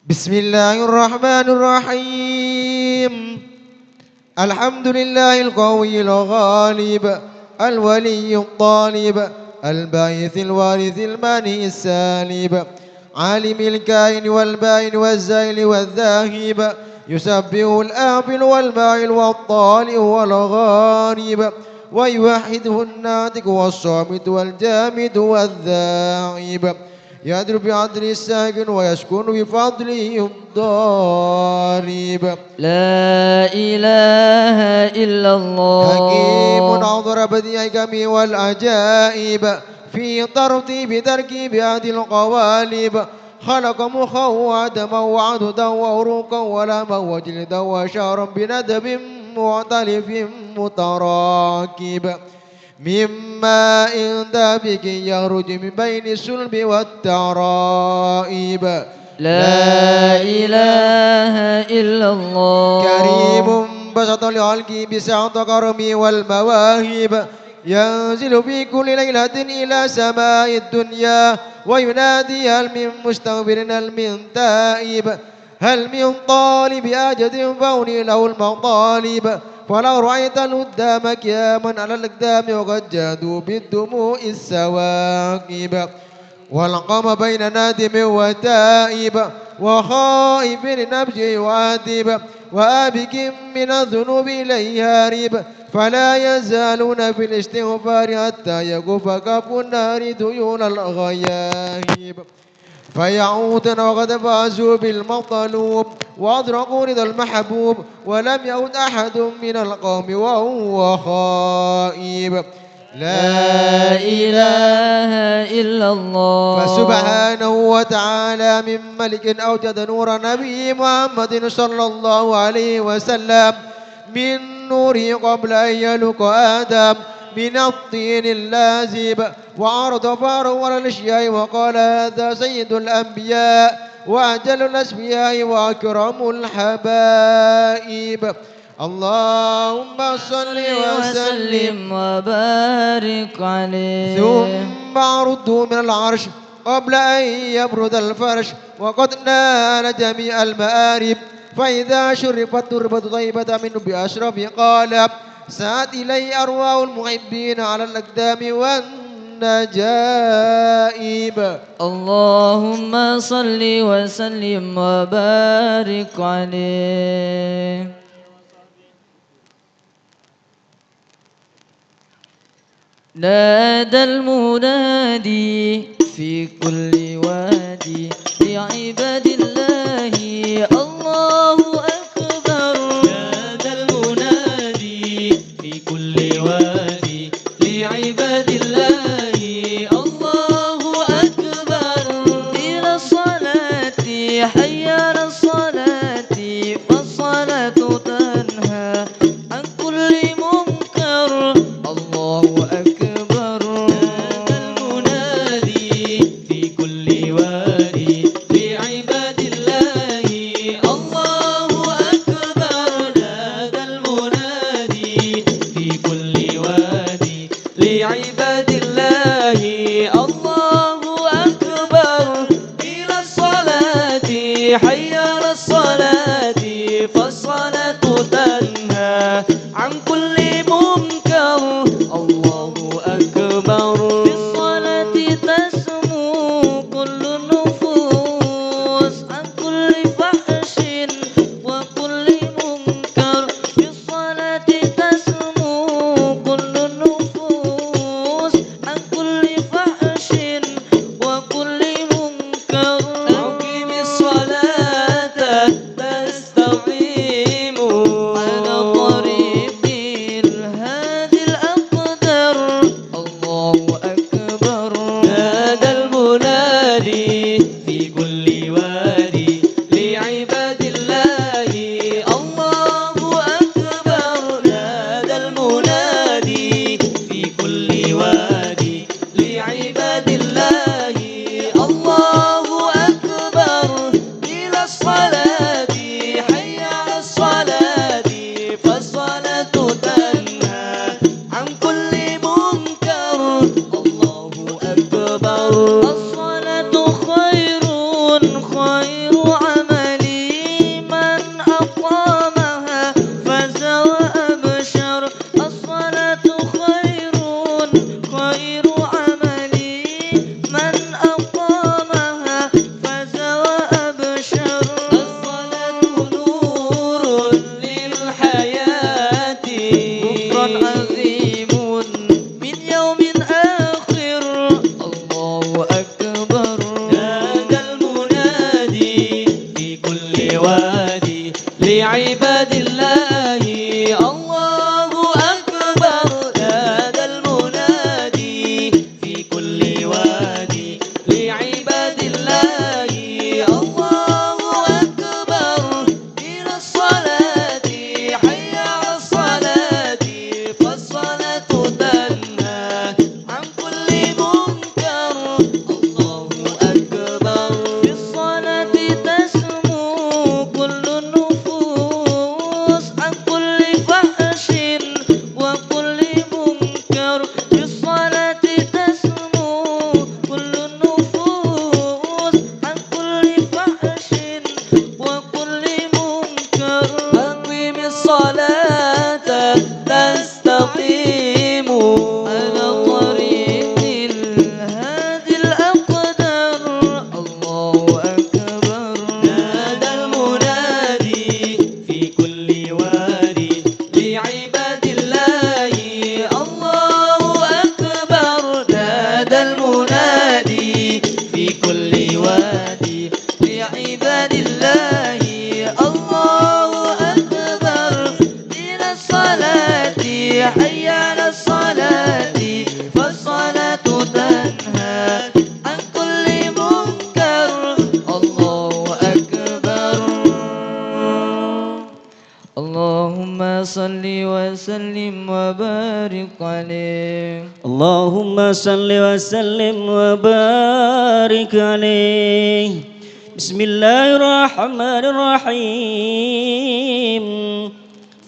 بسم الله الرحمن الرحيم الحمد لله القوي الغالب الولي الطالب الباعث الوارث المانع السالب عالم الكائن والبائن والزائل والذاهب يسبح الآبل والماعل والطالع والغارب ويوحده الناطق والصامت والجامد والذاهب يدر بعدل الساكن ويسكن بفضله الضارب لا إله إلا الله حكيم عذر بديع الحكم والعجائب في ترتيب تركيب هذه القوالب خلق مخا وعدما وعددا وعروقا ولما وجلدا وشعرا بندب معتلف متراكب من ماء دافق يخرج من بين الصلب والترائب لا إله إلا الله كريم بسط لخلقه بسعة كرمه والمواهب ينزل في كل ليلة إلى سماء الدنيا وينادي هل من مستغفر هل من تائب هل من طالب أجد فوني له المطالب فلو رأيت القدام كياما على الأقدام وقد جادوا بالدموع السواقب والقام بين نادم وتائب وخائف لنفسه وعاتب وآبك من الذنوب إليه هارب فلا يزالون في الاستغفار حتى يقف كف النار ديون الغياهب فيعودون وقد فازوا بالمطلوب وأدركوا رضا المحبوب ولم يعد أحد من القوم وهو خائب لا إله إلا الله فسبحانه وتعالى من ملك أوجد نور نبي محمد صلى الله عليه وسلم من نوره قبل أن يلق آدم من الطين اللازب وعرض فاره على الأشياء وقال هذا سيد الأنبياء وأجل الأسبياء وأكرم الحبائب اللهم صل وسلم وبارك عليه ثم عرضه من العرش قبل أن يبرد الفرش وقد نال جميع المآرب فإذا شرفت تربة طيبة منه بأشرف قال سعت إلي أرواح المحبين على الأقدام والنجائب اللهم صل وسلم وبارك عليه نادى المنادي في كل وادي لعباد الله الله أكبر نادى المنادي في كل وادي لعباد الله الله أكبر إلى الصلاة حي على الصلاة فالصلاة تنهى عن كل منكر الله أكبر نادى المنادي في كل وادي لعباد الله الله أكبر نادى المنادي في كل وادي لعباد الله الله أكبر إلى الصلاة حي على الصلاة فالصلاة تنهى عن كل منكر الله أكبر بالصلاة تسمو كل النفوس عن كل فحش وكل منكر بالصلاة تسمو كل النفوس عن كل فحش وكل منكر أقم الصلاة تستقيم على طريق وسلم وبارك عليه. اللهم صل وسلم وبارك عليه. بسم الله الرحمن الرحيم.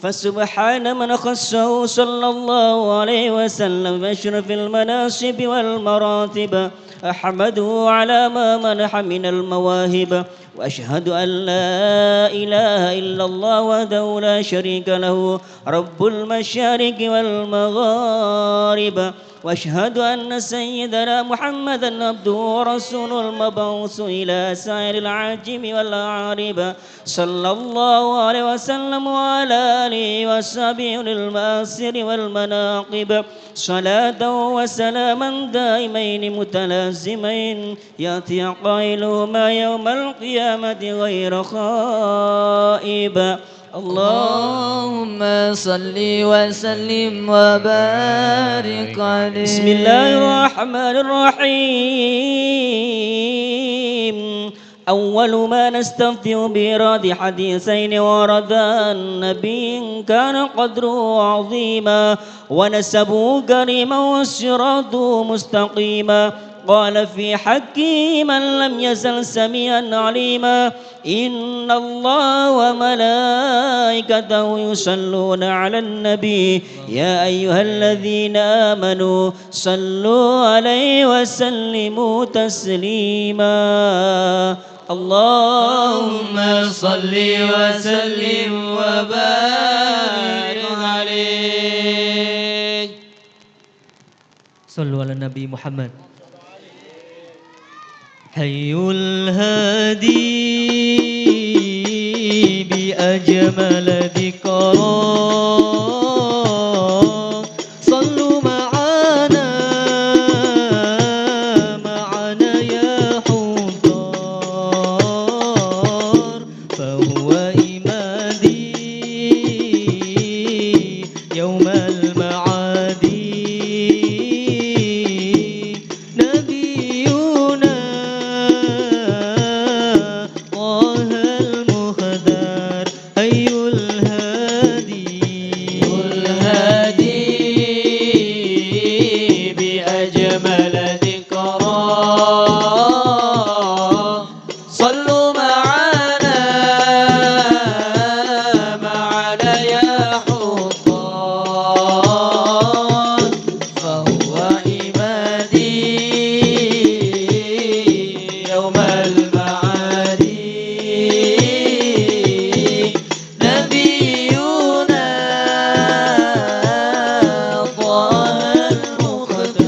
فسبحان من خصه صلى الله عليه وسلم بأشرف المناصب والمراتب، أحمده على ما منح من المواهب، وأشهد أن لا إله إلا الله وحده لا شريك له رب المشارق والمغارب، وأشهد أن سيدنا محمدا عبده ورسوله المبعوث إلى سائر العاجم والأعراب، صلى الله عليه وسلم وعلى آله وصحبه للمآسر والمناقب، صلاة وسلاما دائمين متلازمين يأتي قائلهما يوم القيامة غير خائب. اللهم صل وسلم وبارك عليه. بسم الله الرحمن الرحيم. أول ما نستفتح بإيراد حديثين ورد النبي كان قدره عظيما ونسبه كريما والصراط مستقيما. قال في حقه من لم يزل سميعا عليما. إن الله وملائكته يصلون على النبي يا أيها الذين آمنوا صلوا عليه وسلموا تسليما. اللهم صل وسلم وبارك عليه. صلوا على النبي محمد. حي الهادي بأجمل ذكرى صلوا معنا يا حضار فهو إمادي يوم المعادي نبينا طه المختار أي الهادي بأجمل ذكرى صلوا معنا يا حضار فهو إمادي يوم المعادي نبينا طه المختار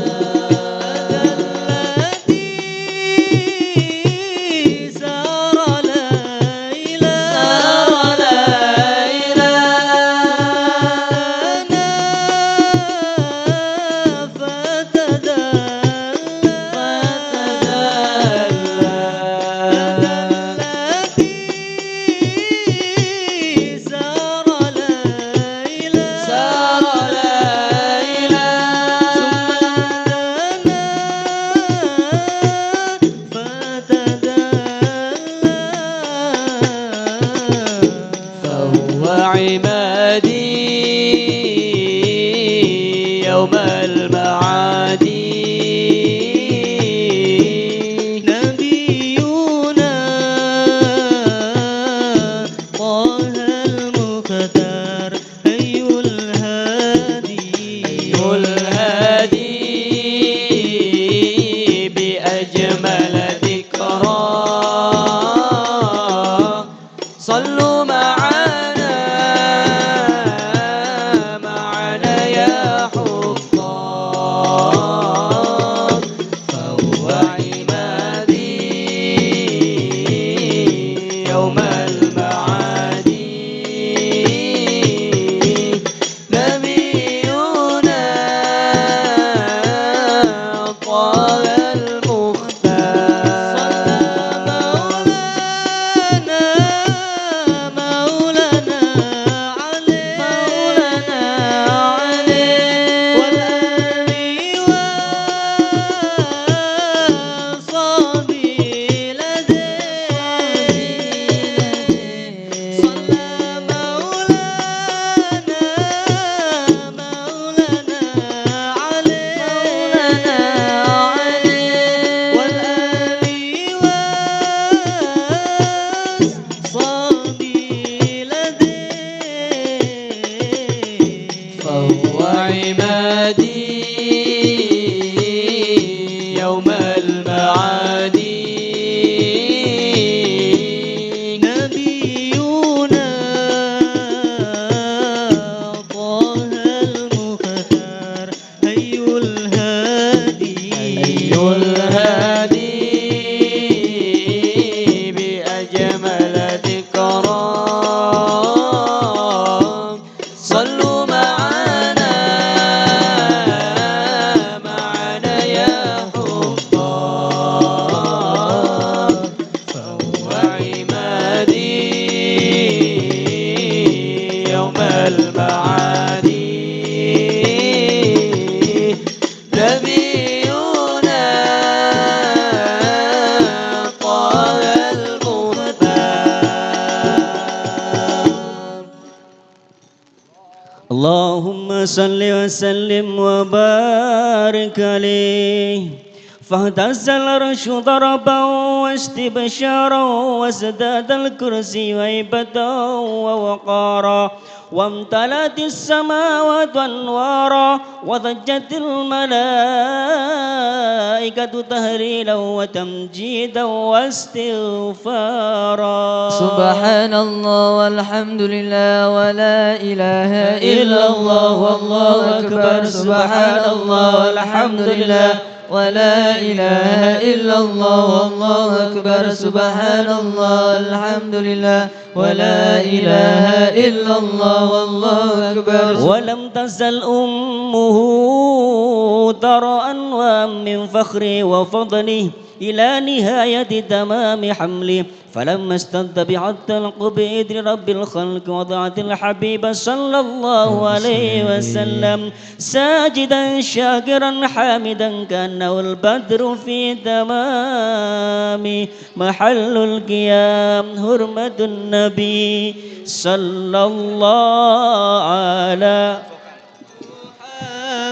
الذي سار فهو عمادي يوم المعادي نبينا طه المختار أي الهادي بأجمل ذكرى صلوا معنا يا حضار وعمادي يوم المعاد نبينا طه المختار هي الهادي الهادي بأجمل ذكرى صلوا معنا يا حباب فهو عمادي يوم المعاد نبينا طه المختار. اللهم صل وسلم وبارك عليه فاهتز العرش ضربا واستبشارا وازداد الكرسي هيبة ووقارا وامتلأت السماوات أنوارا وضجت الملائكة تهليلا وتمجيدا واستغفارا. سبحان الله والحمد لله ولا إله إلا الله والله أكبر. سبحان الله والحمد لله ولا إله إلا الله والله أكبر. سبحان الله والحمد لله ولا إله إلا الله والله أكبر. ولم تزل أمه ترى أنواع من فخره وفضله إلى نهاية تمام حمله فلما استد بعتلق بإذن رب الخلق وضعت الحبيب صلى الله عليه وسلم ساجدا شاكرا حامدا كأنه البدر في تمام محل القيام حرمة النبي صلى الله على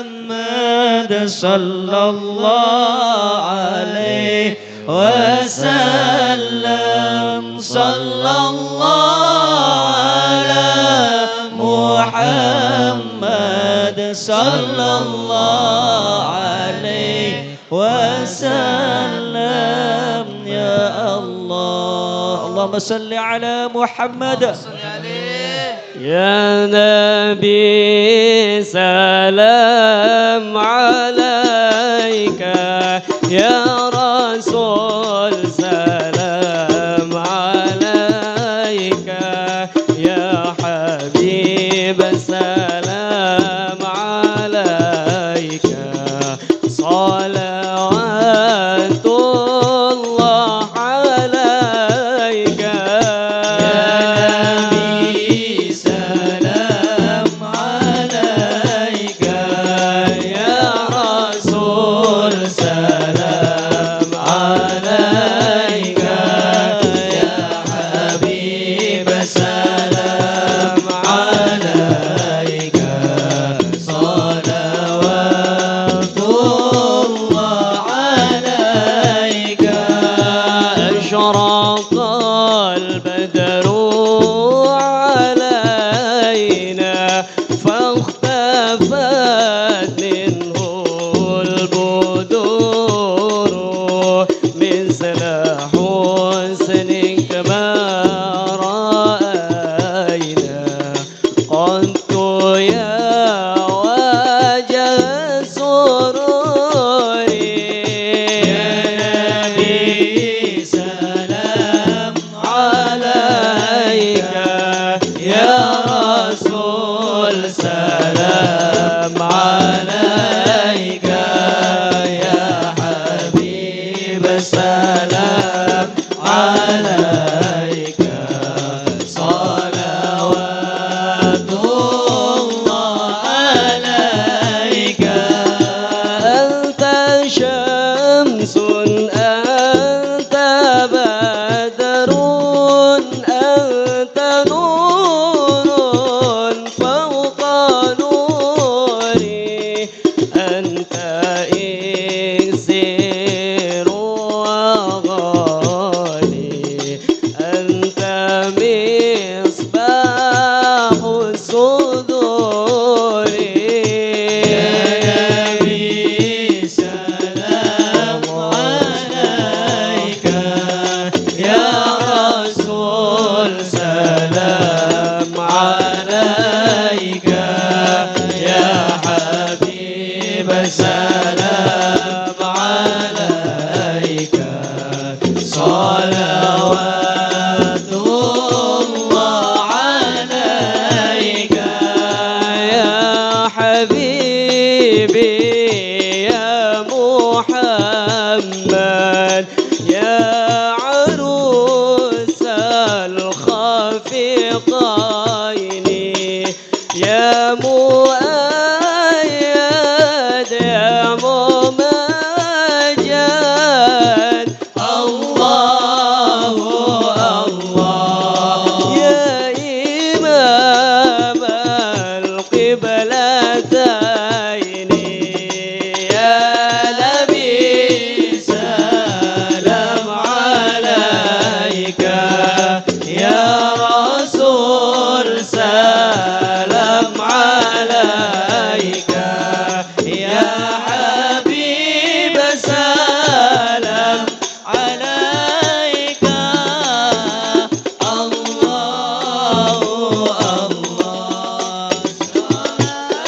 محمد صلى الله عليه وسلم. صلى الله على محمد صلى الله عليه وسلم. يا الله اللهم صل على محمد. يا نبي سلام عليك يا رسول سلام عليك يا حبيب سلام عليك صلوات الله عليك يا نبي سلام عليك يا رسول سلام عليك يا حبيب سلام عليك صلوات الله عليك. أشرق البدر علينا فاختفت منه البدور مثل حسنك ما رأينا قلت يا وجه سروري يا نبي سلام عليك يا رسول سلام عليك يا حبيب سلام عليك صلوات الله عليك. أنت شمس أنت بدر أنت نور فوق نوري حبيبي يا محمد يا عروس الخفيقين يا مؤيد يا ممجد الله الله يا إمام القبلتين يا نبي سلام عليك يا رسول سلام عليك يا حبيب سلام عليك الله الله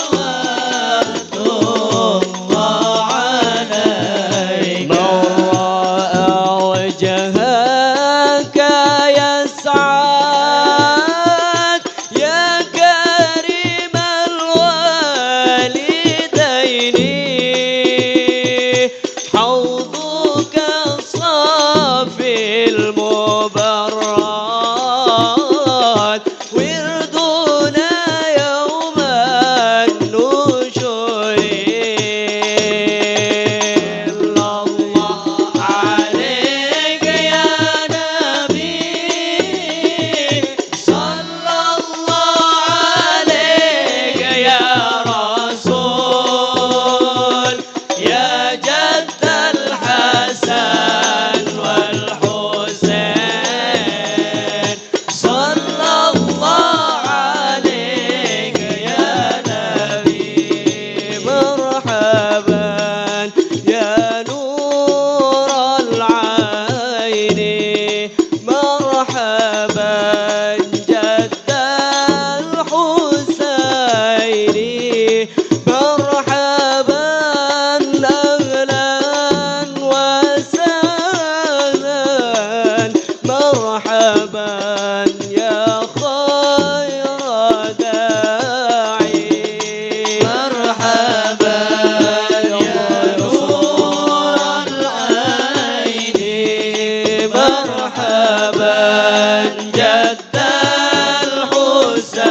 صلوات الله عليك من رأى وجهك يسعد يا كريم الوالدين حوضك صافي المبرد وردنا يوم النشور الله عليك يا نبي صلى الله عليك يا رسول يا جد الحسن والحسين صلى الله عليك يا نبي مرحبا يا نور العين مرحبا جد الحسين مرحبا أهلا وسهلا مرحبا يا خير داعي مرحبا يا نور العين مرحبا جد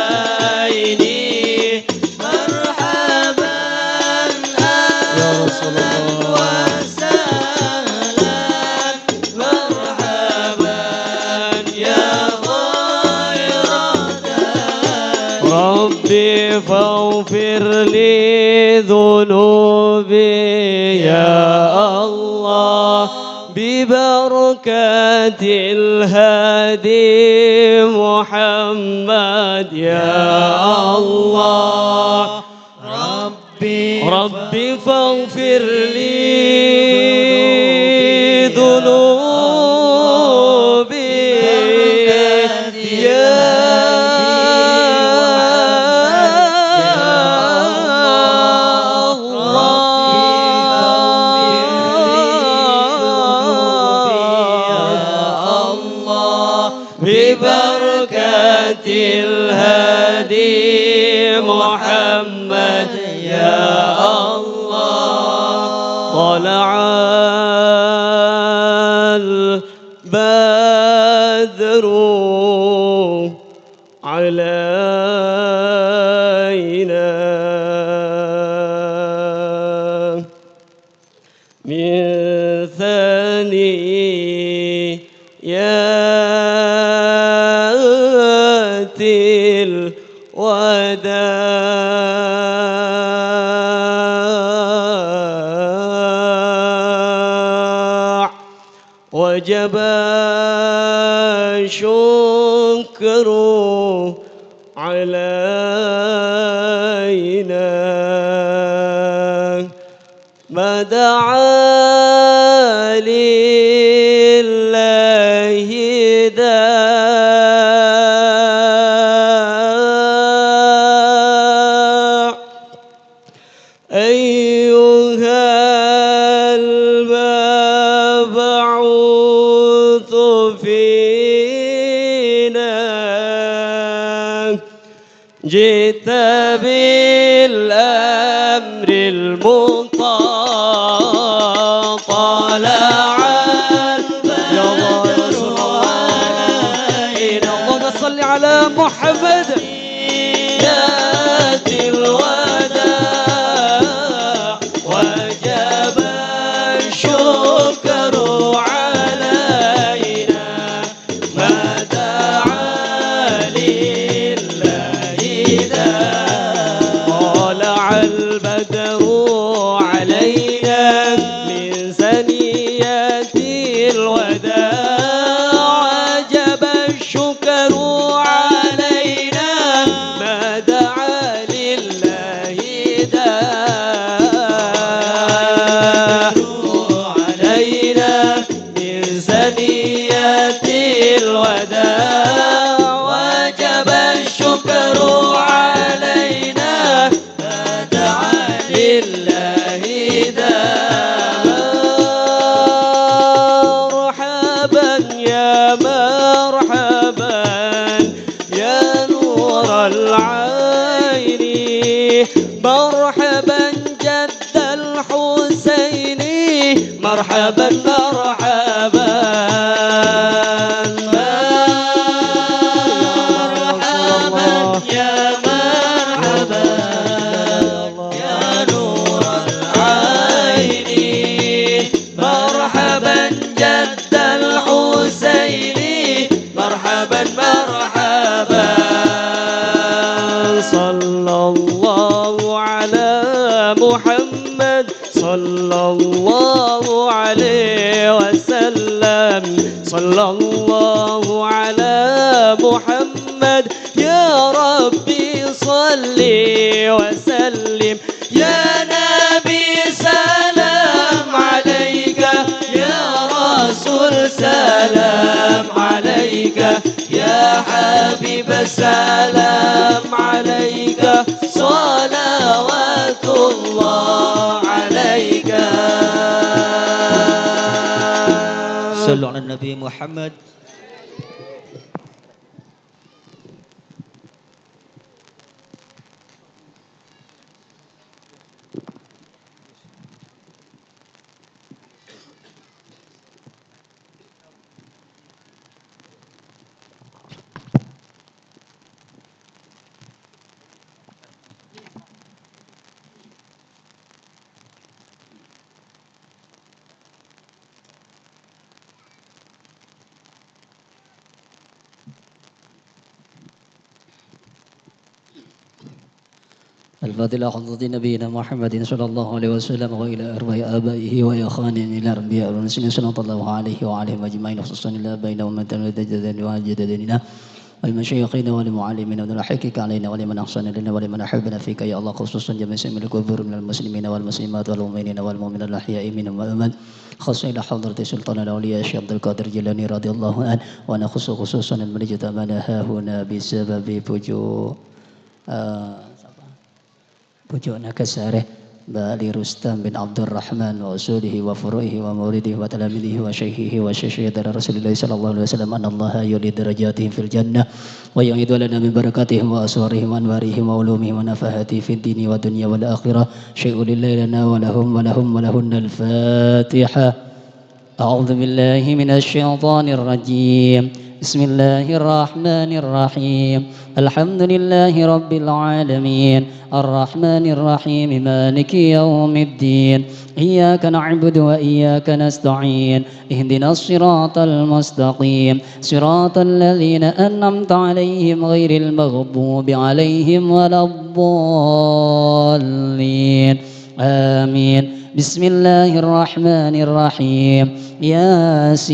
الحسين مرحبا أهلا وسهلا مرحبا يا خير داعي ربي فاغفر لي ذنوبي يا الله ببركة الهادي محمد يا الله ربي فاغفر لي ذنوبي يا الله ببركة الهادي محمد يا الله طلع البدر علينا من ثنيات الوداع وجب الشكر علينا ما دعا لله داع أيها المبعوث فينا جئت بالأمر مطاع طلع البدر علينا. اللهم صل على محمد. ياتي الوداع وجب الشكر علينا ما دعا لله داع. طلع البدر علينا من ثنيات الوداع وجب الشكر علينا ما دعا لله داع. علينا من ثنيات الوداع وجب الشكر علينا ما دعا لله داع. مرحبا يا مرحبا يا نور العين، مرحبا جد الحسين، مرحبا مرحبا مرحبا يا مرحبا يا نور العين، مرحبا جد الحسين، مرحبا مرحبا. صلى الله على محمد صلى الله عليه وسلم، صلى الله على محمد يا ربي صل وسلم. يا نبي سلام عليك، يا رسول سلام عليك، يا حبيب سلام عليك، صلوات الله عليك. صلوا على النبي محمد. الفاضل حضرة نبينا محمد صلى الله عليه وسلم وإلى أرواح آبائه وإخوانه إلى الأنبياء والمرسلين صلى الله عليه وعليهم أجمعين، خصوصا إلى آبائنا ومن تلد وجدنا والمشايخين والمعلمين ونلحقك علينا ولمن أحسن لنا ولمن أحبنا فيك يا الله، خصوصا جميع سائر الكفر من المسلمين والمسلمات والمؤمنين والمؤمنات الأحياء منهم والأموات، خاصة إلى حضرة سلطان الأولياء الشيخ عبد القادر الجيلاني رضي الله عنه، ونخص خصوصا الملجأ أمانة ها هنا بسبب pojokna kesareh Bali Rustam bin Abdul Rahman wa usulihi wa furu'ihi wa maulidihi wa talamidihi wa syaihihi wa syaihihi dari Rasulullah sallallahu alaihi wasallam anna Allah yuli darajatihim fil jannah wa yu'idu lana min barakatihim wa aswarihim wa anwarihim wa ulumihim wa nafahati fid dini wa dunya wal akhirah syai'un lillahi lana wa lahum wa lahum wa lahunnal Fatihah. A'udzu billahi minasy syaithanir rajim. Bismillahirrahmanirrahim. Alhamdulillahi rabbil alamin. Ar-Rahmanir Rahim. Maliki yaumiddin. Iyyaka na'budu wa iyyaka nasta'in. Ihdinas siratal mustaqim. Siratal ladzina an'amta 'alaihim ghairil maghdubi 'alaihim waladdallin. Amin. Bismillahirrahmanirrahim. Yasin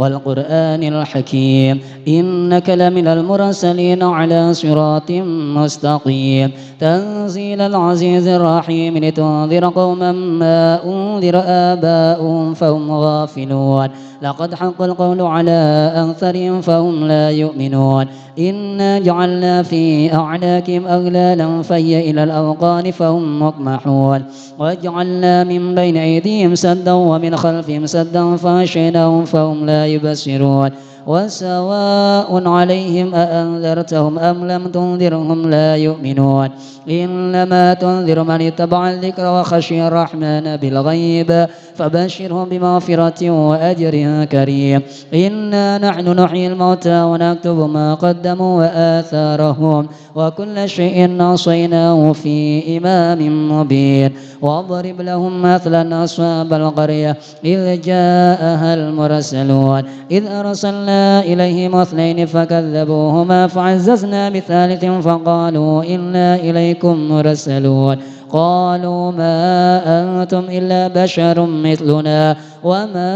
wal Qur'anil Hakim. Innaka laminal mursalin ala siratim mustaqim. Tanzilal azizir rahim. Litunzira qauman ma unzira aba'uhum fahum ghafilun. Laqad haqqal qawlu ala aktharihim fahum la yu'minun. Inna ja'alna fi a'naqihim aghlalan fahiyya ilal awqani fahum muqmahun. Waj'alna min bayni aydihim saddan wa min khalfihim saddan fahshaynahum fahum la yubsirun. وسواء عليهم أأنذرتهم أم لم تنذرهم لا يؤمنون إنما تنذر من اتبع الذكر وخشي الرحمن بالغيب فبشرهم بمغفرة وأجر كريم إنا نحن نحيي الموتى ونكتب ما قدموا وآثارهم وكل شيء أحصيناه في إمام مبين واضرب لهم مثلا أصحاب القرية إذ جاءها المرسلون إذ أرسلنا إليهم اثنين فكذبوهما فعززنا بثالث فقالوا إنا إليكم مرسلون قالوا ما أنتم إلا بشر مثلنا وما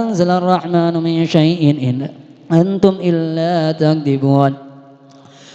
أنزل الرحمن من شيء إن أنتم إلا تكذبون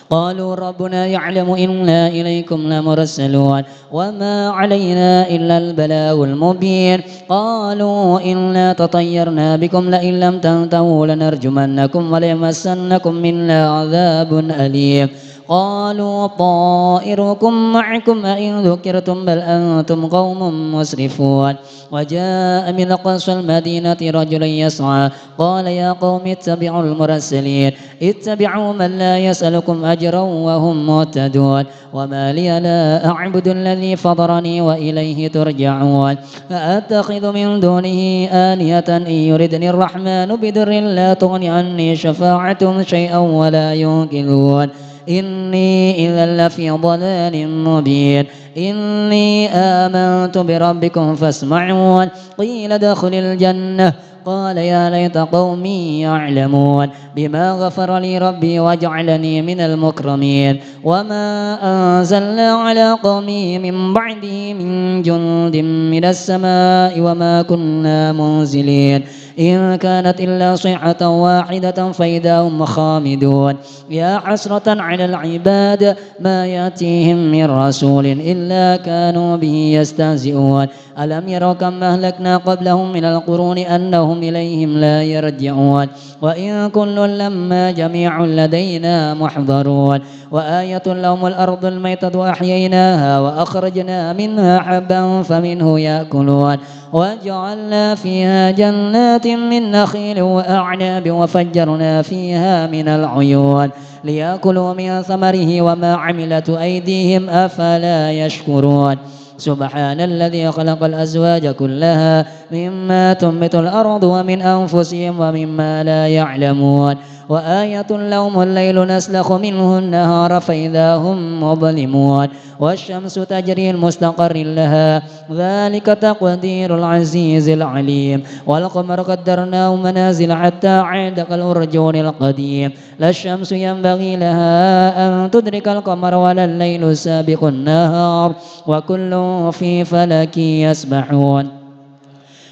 قالوا ربنا يعلم إنا إليكم لمرسلون وما علينا إلا البلاغ المبين قالوا إنا تطيرنا بكم لئن لم تنتهوا لنرجمنكم وليمسنكم منا عذاب أليم قالوا طائركم معكم أئن ذكرتم بل أنتم قوم مسرفون وجاء من أقصى المدينة رجل يسعى قال يا قوم اتبعوا المرسلين اتبعوا من لا يسألكم أجرا وهم مهتدون وما لي لا أعبد الذي فضرني وإليه ترجعون فأتخذ من دونه آلهة إن يردني الرحمن بدر لا تغني عني شفاعتهم شيئا ولا ينقذون إني إذا لفي ضلال مبين إني آمنت بربكم فاسمعون قيل ادخل الجنة قال يا ليت قومي يعلمون بما غفر لي ربي وجعلني من المكرمين وما أنزلنا على قومه من بعده من جند من السماء وما كنا منزلين إن كانت إلا صيحة واحدة فإذا هم خامدون يا حسرة على العباد ما يأتيهم من رسول إلا كانوا به يستهزئون ألم يروا كم أهلكنا قبلهم من القرون أنهم إليهم لا يرجعون وإن كل لما جميع لدينا محضرون وآية لهم الأرض الميتة وأحييناها وأخرجنا منها حبا فمنه يأكلون وجعلنا فيها جنات من نخيل وأعناب وفجرنا فيها من العيون ليأكلوا من ثمره وما عملت أيديهم أفلا يشكرون سبحان الذي خلق الأزواج كلها مما تنبت الأرض ومن أنفسهم ومما لا يعلمون وآية لهم الليل نسلخ منه النهار فإذا هم مظلمون والشمس تجري لمستقر لها ذلك تقدير العزيز العليم والقمر قدرناه منازل حتى عاد كالأرجون القديم لا الشمس ينبغي لها أن تدرك القمر ولا الليل سابق النهار وكل في فلك يسبحون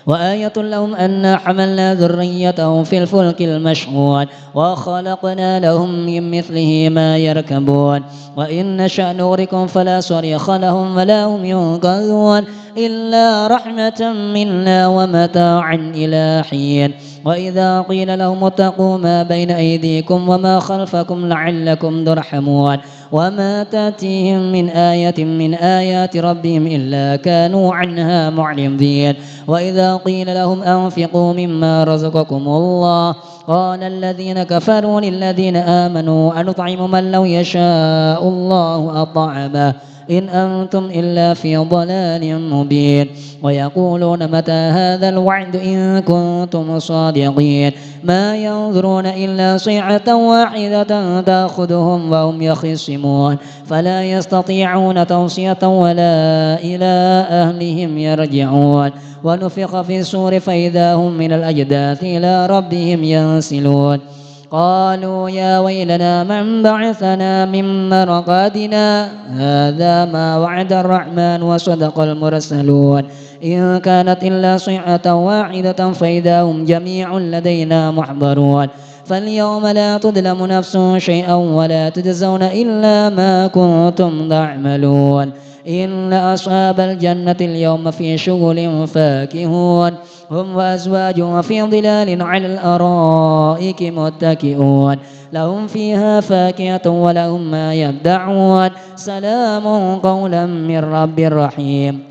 وآية لهم أنا حملنا ذريتهم في الفلك المشحون وخلقنا لهم من مثله ما يركبون وإن نشأ نغرقهم فلا صريخ لهم ولا هم ينقذون إلا رحمة منا ومتاعا إلى حين وإذا قيل لهم اتقوا ما بين أيديكم وما خلفكم لعلكم ترحمون وما تأتيهم من آية من آيات ربهم إلا كانوا عنها معرضين وإذا قيل لهم أنفقوا مما رزقكم الله قال الذين كفروا للذين آمنوا أنطعم من لو يشاء الله أطعمه إن أنتم إلا في ضلال مبين ويقولون متى هذا الوعد إن كنتم صادقين ما ينظرون إلا صيحة واحدة تأخذهم وهم يخصمون فلا يستطيعون توصية ولا إلى أهلهم يرجعون ونفخ في الصور فإذا هم من الأجداث إلى ربهم ينسلون قالوا يا ويلنا من بعثنا من مرقدنا هذا ما وعد الرحمن وصدق المرسلون إن كانت إلا صيحة واحدة فإذا هم جميع لدينا محضرون فاليوم لا تظلم نفس شيئا ولا تجزون إلا ما كنتم تعملون إن أصحاب الجنة اليوم في شغل فاكهون هم وأزواجهم في ظلال على الأرائك متكئون لهم فيها فاكهة ولهم ما يدعون سلام قولا من رب رحيم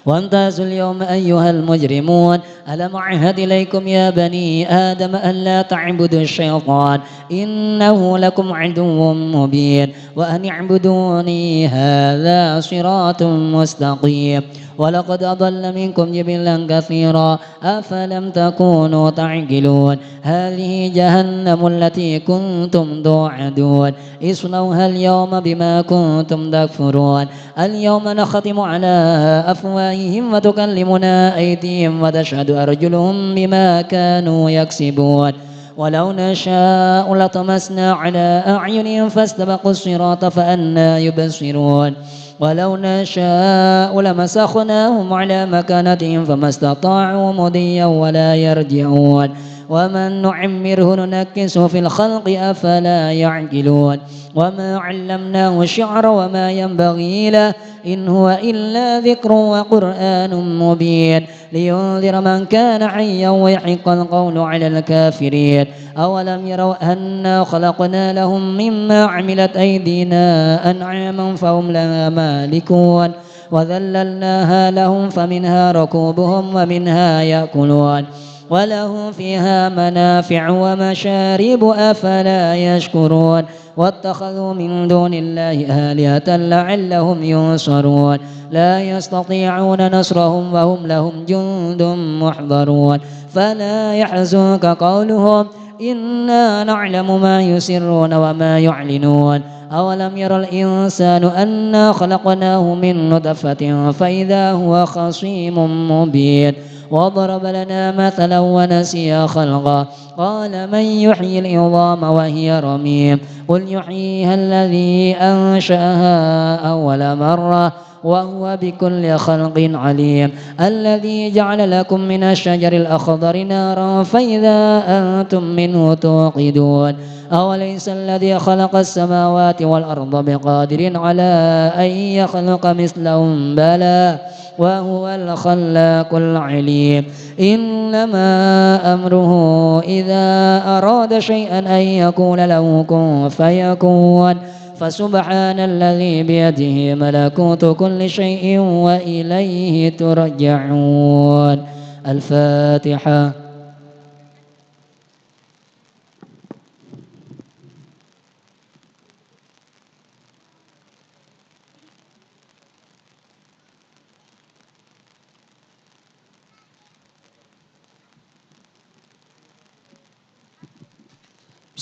وامتازوا اليوم أيها المجرمون ألم أعهد إليكم يا بني آدم ألا تعبدوا الشيطان إنه لكم عدو مبين وأن اعبدوني هذا صراط مستقيم ولقد أضل منكم جبلا كثيرا أفلم تكونوا تعقلون هذه جهنم التي كنتم توعدون اصلوها اليوم بما كنتم تكفرون اليوم نختم على أفواههم وتكلمنا أيديهم وتشهد أرجلهم بما كانوا يكسبون ولو نشاء لطمسنا على أعينهم فاستبقوا الصراط فأنى يبصرون ولو نشاء لمسخناهم على مكانتهم فما استطاعوا مضيا ولا يرجعون ومن نعمره ننكسه في الخلق أفلا يعقلون وما علمناه الشعر وما ينبغي له إن هو إلا ذكر وقرآن مبين لينذر من كان حيا ويحق القول على الكافرين أولم يروا أنا خلقنا لهم مما عملت أيدينا أنعاما فهم لها مالكون وذللناها لهم فمنها ركوبهم ومنها يأكلون ولهم فيها منافع ومشارب أفلا يشكرون واتخذوا من دون الله آلهة لعلهم ينصرون لا يستطيعون نصرهم وهم لهم جند محضرون فلا يحزنك قولهم إنا نعلم ما يسرون وما يعلنون أولم ير الإنسان أنا خلقناه من نطفة فإذا هو خصيم مبين وضرب لنا مثلا ونسي خلقه قال من يحيي العظام وهي رميم قل يحييها الذي أنشأها أول مرة وهو بكل خلق عليم الذي جعل لكم من الشجر الأخضر نارا فإذا أنتم منه توقدون أوليس الذي خلق السماوات والأرض بقادر على أن يخلق مثلهم بلى وهو الخلاق العليم إنما أمره إذا أراد شيئا أن يقول له كن فيكون فسبحان الذي بيده ملكوت كل شيء وإليه ترجعون. الفاتحة.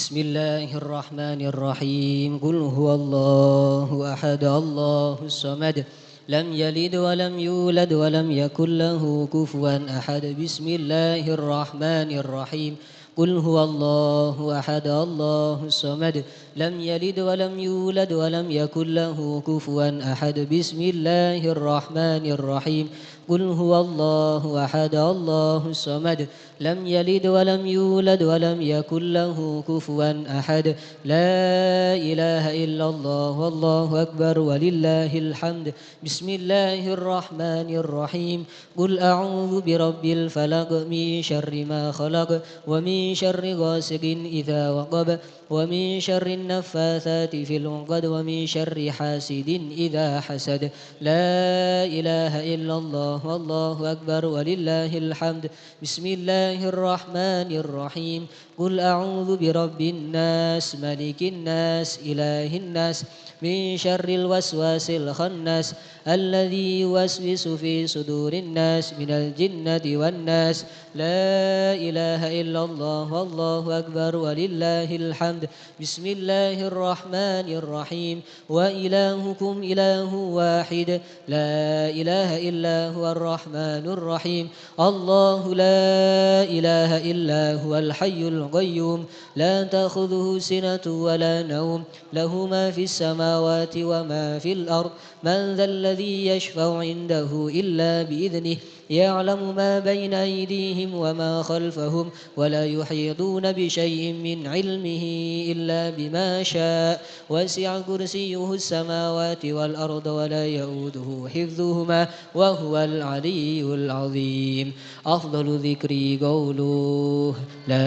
بسم الله الرحمن الرحيم قل هو الله أحد الله الصمد لم يلد ولم يولد ولم يكن له كفوا أحد بسم الله الرحمن الرحيم قل هو الله أحد الله الصمد لم يلد ولم يولد ولم يكن له كفوا أحد بسم الله الرحمن الرحيم قل هو الله أحد الله الصمد لم يلد ولم يولد ولم يكن له كفوا أحد لا إله إلا الله والله أكبر ولله الحمد بسم الله الرحمن الرحيم قل أعوذ برب الفلق من شر ما خلق ومن شر غاسق إذا وقب ومن شر النفاثات في العقد ومن شر حاسد إذا حسد لا إله إلا الله والله أكبر ولله الحمد بسم الله الرحمن الرحيم قل أعوذ برب الناس ملك الناس إله الناس من شر الوسواس الخناس الذي يوسوس في صدور الناس من الجنة والناس لا إله إلا الله والله أكبر ولله الحمد بسم الله الرحمن الرحيم وإلهكم إله واحد لا إله إلا هو الرحمن الرحيم الله لا إله إلا هو الحي القيوم لا تأخذه سنة ولا نوم له ما في السماوات وما في الأرض من ذا الذي يشفع عنده إلا بإذنه يعلم ما بين أيديهم وما خلفهم ولا يحيطون بشيء من علمه إلا بما شاء وسع كرسيه السماوات والأرض ولا يؤوده حفظهما وهو العلي العظيم أفضل ذكري قوله لا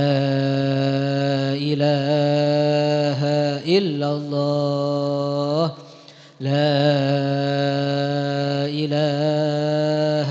إله إلا الله لا إله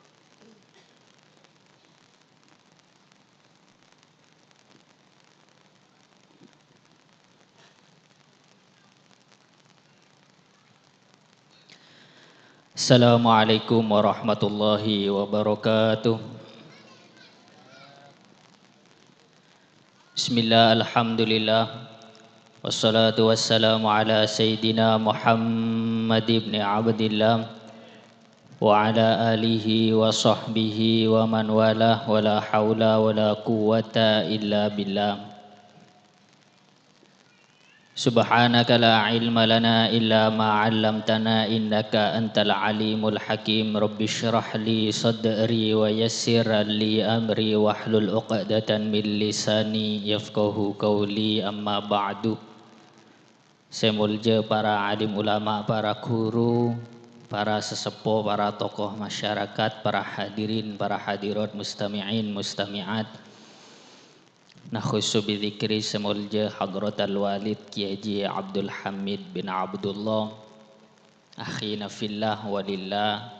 Assalamualaikum warahmatullahi wabarakatuh. Bismillah, alhamdulillah, wassalatu wassalamu ala sayyidina Muhammad ibn Abdillah wa ala alihi wa sahbihi wa man walah, wa la hawla wa la quwwata illa billah. Subhanaka la ilma lana illa ma 'allamtana innaka antal alimul hakim. Rabbi shrah li sadri wa yassir li amri wahlul 'uqdatan min lisani yafqahu qawli. Amma ba'du. Semulja para alim ulama, para guru, para sesepuh, para tokoh masyarakat, para hadirin, para hadirat, mustami'in, mustami'at. Nakhusu bidzikri semulja hadratal walid Kiai Haji Abdul Hamid bin Abdullah akhina fillah walillah,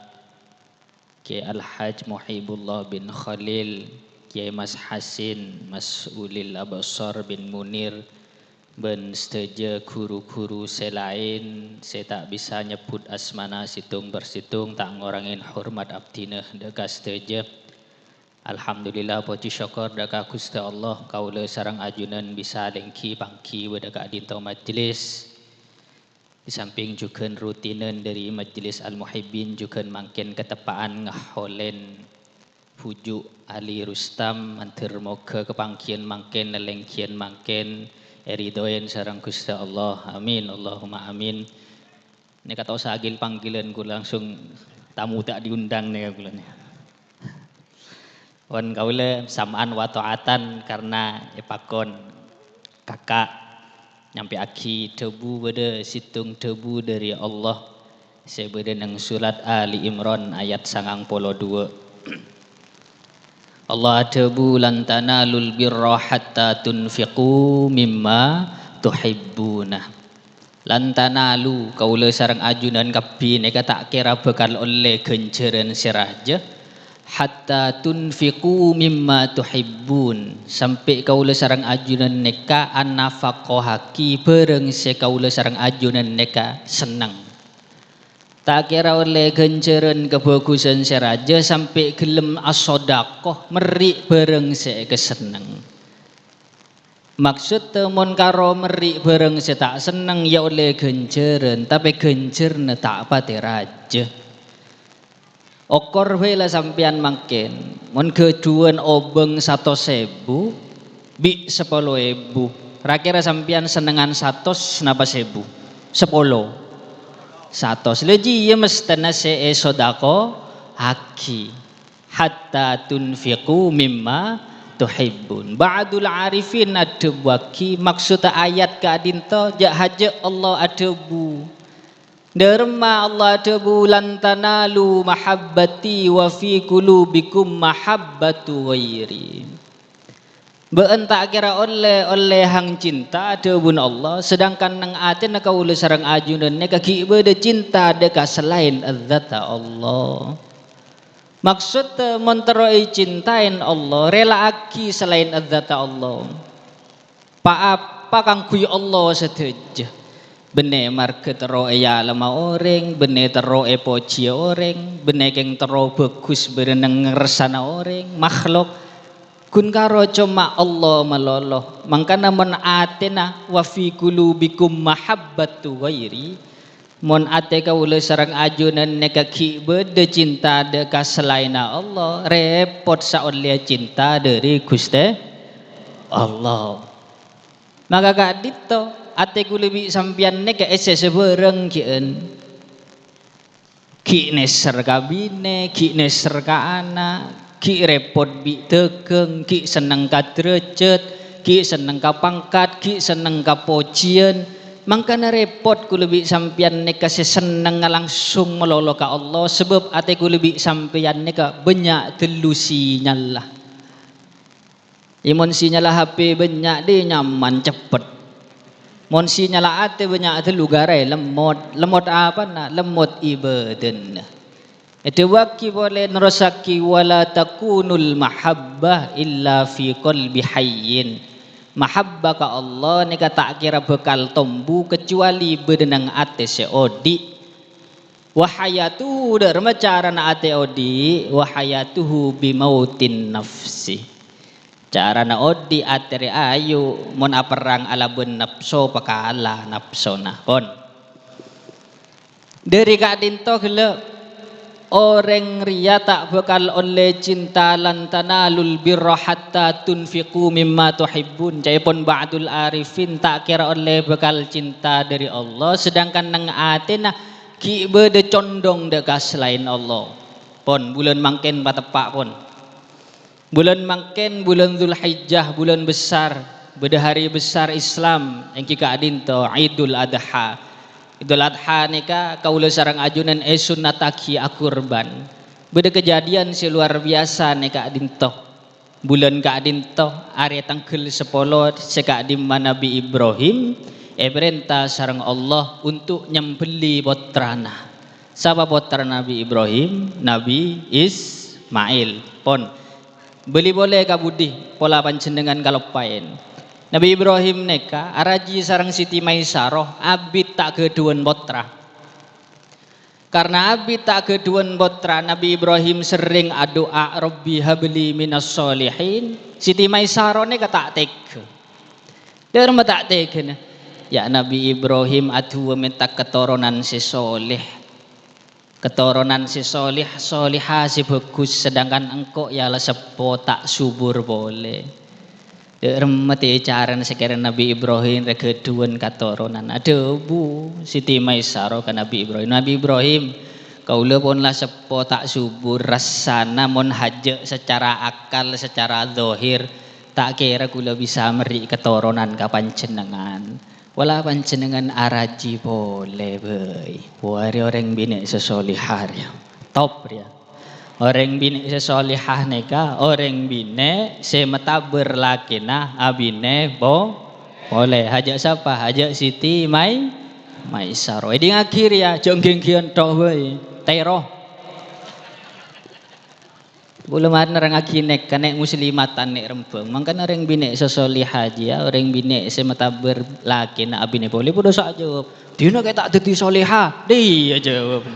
Kiai Al-Haj Muhibullah bin Khalil, Kiai Mas Hasin Mas'ulil Abasar bin Munir, ben seteja guru-guru selain saya tak bisa nyebut asmana situng bersitung, tak ngorangin hormat abdinah deka seteja. Alhamdulillah, puji syukur daka Gusti Allah kaula sareng ajunan bisa lengki pangki wadaka dinto majlis. Di samping juga rutinan dari Majlis Al-Muhibbin juga makin ketepaan ngaholen pujuk Ali Rustam antar moga kepangkian makin lengkian makin eridoyen sareng Gusti Allah. Amin Allahumma amin. Ini kata sagil panggilan ku langsung tamu tak diundang nih bulannya. Wan kaula samaan wa taatan karena epakon kakak nyampe aki debu beda situng debu dari Allah sebeda nang surat Ali Imran ayat 92. Allah debu lan tanalul birra hatta tunfiqu mimma tuhibbuna. Lan tanalu kaula sareng ajunan kabeh nek tak kira bakal oleh genjeren siraja hatta tunfiqu mimma tuhibbun, sampai kaula sareng ajunan neka annafaqohaki bareng se kaula sareng ajunan neka senang. Tak kira oleh ganjaran kebagusan seraja sampai gelem as-sedaqah merik bareng se keseneng. Maksud temun karo merik bareng se tak seneng ya oleh ganjaran, tapi ganjarna tak pati raja. Okor wela sampean makin mon keduan obeng 100.000 bi 10.000 rakira sampean senengan 100 napa 1000 100 leji ya mestana se sodako haki hatta tunfiqu mimma tuhibbun. Ba'dul arifin adabwaki maksud ayat kadinto jak haja Allah adabu derma Allah debu lan tanalu mahabbati wa fi qulubikum mahabbatu ghairi. Beun tak kira oleh hang cinta debun Allah sedangkan nang aten kaula sareng ajunan ne kaki beda cinta deka selain azzata Allah. Maksud monteroi cintain Allah rela aki selain azzata Allah. Pa kang kuy Allah seteja. Bene market roe ya lama orang, bene teroe poci orang, bene keng tero bagus berenang ngersana orang, makhluk kun karo cuma Allah maloloh. Mangkana mon atena wa fi qulubikum mahabbatu ghairi. Mon ate kaula sareng ajunan neka ki bede cinta deka selain Allah, repot saoleh cinta dari Gusti Allah. Maka gak dito ate ku lebih sampian nek ese sebereng kien ki neser kabine ki neser ka anak ki repot bi tegeng ki seneng ka derajat ki seneng ka pangkat ki seneng ka pocian mangkana repot ku lebih sampian nek seneng langsung melolo ka Allah sebab ate ku lebih sampian nek banyak delusi nyala imun sinyala HP banyak dia nyaman cepet. Monsi nyala ate banyak telu garai lemot apa nak lemot ibadan. Itu waki boleh nerosaki wala takunul mahabbah illa fi qalbi hayyin. Mahabbah ka Allah ni tak kira bekal tombu kecuali bedenang ate seodi. Wahayatuhu derma carana ate odi wahayatuhu bimautin nafsi. Carana odi atere ayu mun aperang alabun nafso pakala nafsona pon. Dari kadinto gele orang ria tak bakal oleh cinta lan tanalul birra hatta tunfiqu mimma tuhibbun. Jaipun ba'dul arifin tak kira oleh bakal cinta dari Allah sedangkan nang atena ki bede condong dekat selain Allah. Pon bulan mangken batepak pon. Bulan mangken bulan Zulhijjah bulan besar, bede hari besar Islam yang kika adinto Idul Adha. Idul Adha nika kaula sareng ajunan sunnataki akurban. Bede kejadian si luar biasa nika adinto. Bulan ka adinto are tangkel 10 seka di Nabi Ibrahim perintah sareng Allah untuk nyembeli putrana. Siapa putra Nabi Ibrahim? Nabi Ismail. Pon beli boleh ka budi pola panjenengan kalopain. Nabi Ibrahim neka araji sareng Siti Maisarah abid tak keduan putra. Karena abid tak keduan putra Nabi Ibrahim sering doa Rabbi habli minas solihin. Siti Maisarah neka tak tega. Derma tak tega. Ya Nabi Ibrahim adu minta keturunan si soleh. Keturunan si soleh solihah si bagus sedangkan engkau ya sepo tak subur boleh. Remeti cara sekarang Nabi Ibrahim regeduan keturunan. Ada bu Siti Maisarah ke Nabi Ibrahim. Nabi Ibrahim kaula pun lah sepo tak subur rasana mon haja secara akal secara zahir tak kira kula bisa meri keturunan kapan jenengan. Wala panjenengan araji boleh beuy. Wari orang bini sesolihah ya. Top ya. Orang bini sesolihah neka orang bini semetaber lakina abine boleh. Hajak siapa? Hajak Siti Maisarah. Di akhir ya jonggeng-geng tok beuy. Teroh. Belum ada orang akinek kanek muslimatan nek rempeng. Mangkan orang bini sesolihah ya, orang bini semata berlaki na abine boleh bodoh sak jawab. Dina kayak tak dadi solihah. Dia jawab.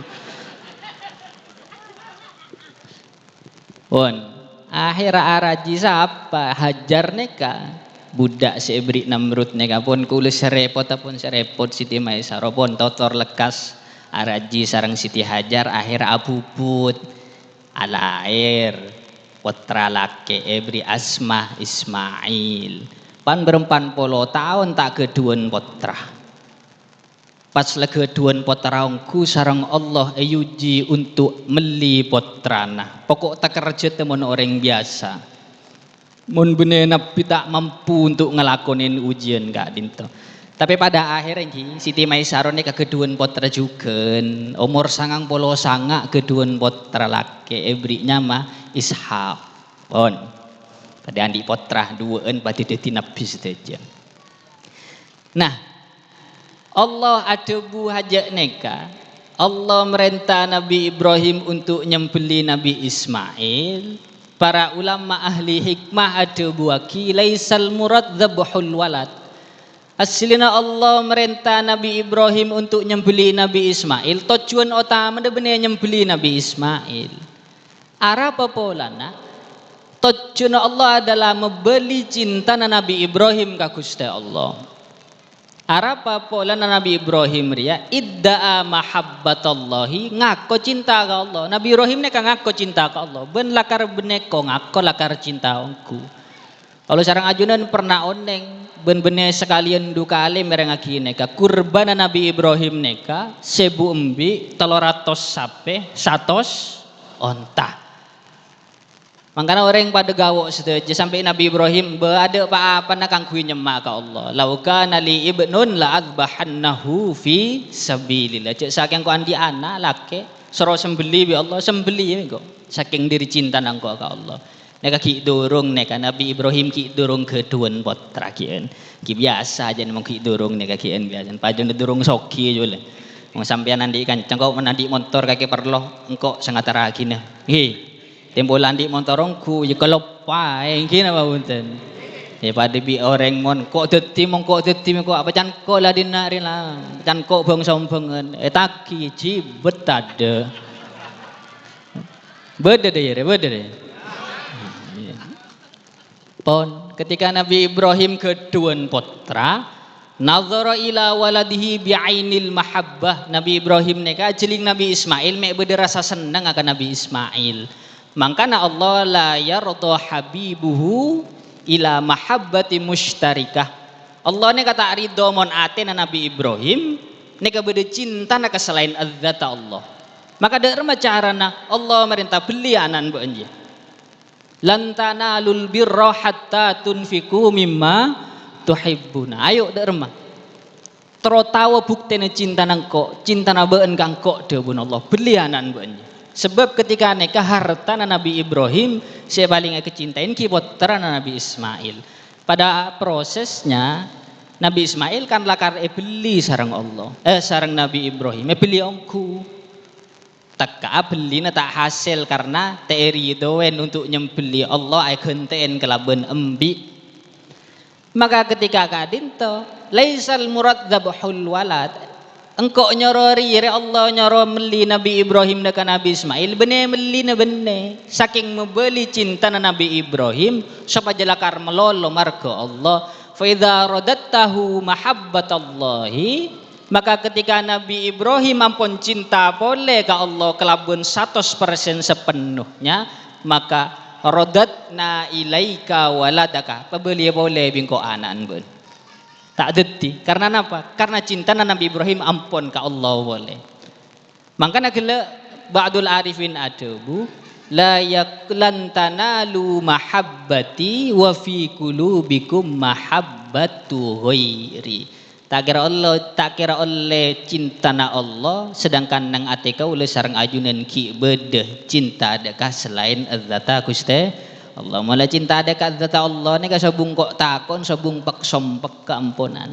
Pon akhir araji siapa hajar neka budak sebri Namrud neka pun kulis serepot apun serepot Siti Maisarah pun totor lekas araji sareng Siti Hajar akhir abubut alair putra laki ebri asma Ismail pan berempan polo tahun tak keduan putra pas legeduan putra ongku sarang Allah ayuji untuk meli putrana pokok tak kerja temen orang biasa mun bener nabi tak mampu untuk ngelakonin ujian gak dinto. Tapi pada akhirnya Siti Maisarah ini kegeduan putra juga umur 99 keduan putra laki ebrinya mah Ishak pon pada andi putra duaan pada dadi nabi saja. Nah Allah ada bu hajak neka Allah merintah Nabi Ibrahim untuk nyembeli Nabi Ismail. Para ulama ahli hikmah ada buaki laisal murad dzabhul walad. Aslina Allah merintah Nabi Ibrahim untuk nyembeli Nabi Ismail. Tujuan utama benar nyembeli Nabi Ismail. Arapa polana? Tujuan Allah adalah membeli cinta Nabi Ibrahim ka Gusti Allah. Arapa polana Nabi Ibrahim ria idda'a mahabbatallahi ngaku cinta ka Allah. Nabi Ibrahim ne ngaku cinta ka Allah. Ben lakar beneko ngaku lakar cinta ongku. Kalau sarang ajunan pernah oneng ben-bene sekalian dukali mereng akine ka kurban Nabi Ibrahim neka sebu embi 300 sape 100 onta. Mangkana orang pada gawok setuju sampai Nabi Ibrahim ada apa nak kangkui nyemak ka Allah. Lauka nali ibnun la adbahannahu fi sabilillah. Cek saking ko andi anak laki soro sembeli bi Allah sembeli ya kok. Saking diri cinta nang ka Allah. Neka ki dorong neka Nabi Ibrahim ki dorong keduan putra kian ki biasa aja nemang ki dorong neka kian biasa pajon dorong soki aja le mau sampean andi kancang kau menandi motor kaki perloh engkau sangat teragina tempo landi motorongku ya kalau paeng kina apa punten pada bi orang mon kok dadi kok apa can kok lah dinari lah can kok bang sompengen taki jibet ada beda deh pon ketika Nabi Ibrahim kedua putra nazara ila waladihi bi'ainil mahabbah Nabi Ibrahim neka jeling Nabi Ismail mek beda rasa senang akan Nabi Ismail mangkana Allah la yarda habibuhu ila mahabbati musytarikah Allah ni kata ridho mon aten Nabi Ibrahim ni beda cinta nak selain adzat Allah maka derma carana Allah merintah beli anan bu anje lan tanalul birra hatta tunfiku mimma tuhibbuna ayo derma tawa buktene cinta nangko cinta na beun kangko de bun Allah beli anan bu anje sebab ketika nikah harta Nabi Ibrahim saya paling kecintain kibotra Nabi Ismail pada prosesnya Nabi Ismail kan lakar beli sarang Allah sarang Nabi Ibrahim beli ongku taka beli na tak hasil karena teori doen untuk nyembeli Allah ay genten kelaban embi maka ketika kadinto laisal murad dzabhul walad engkau nyorori ya Allah nyoro meli Nabi Ibrahim dengan Nabi Ismail bener meli na bener saking membeli cinta na Nabi Ibrahim sapa jalakar melolo marga Allah fa idza radattahu mahabbatallahi maka ketika Nabi Ibrahim ampun cinta boleh ke Allah kelabun 100% sepenuhnya maka radatna ilaika waladaka pebeli boleh bingko anan bun tak deti karena apa karena cinta Nabi Ibrahim ampun ka Allah boleh makanya gila ba'dul arifin adabu la yaklan tanalu mahabbati wa fi qulubikum mahabbatu ghairi tak kira oleh cinta na Allah sedangkan nang ate kau oleh sareng ajunan ki bedeh cinta adakah selain adzata Gusti Allah mula cinta ada kata Allah ni sabung kok takon sabung pak sompek keampunan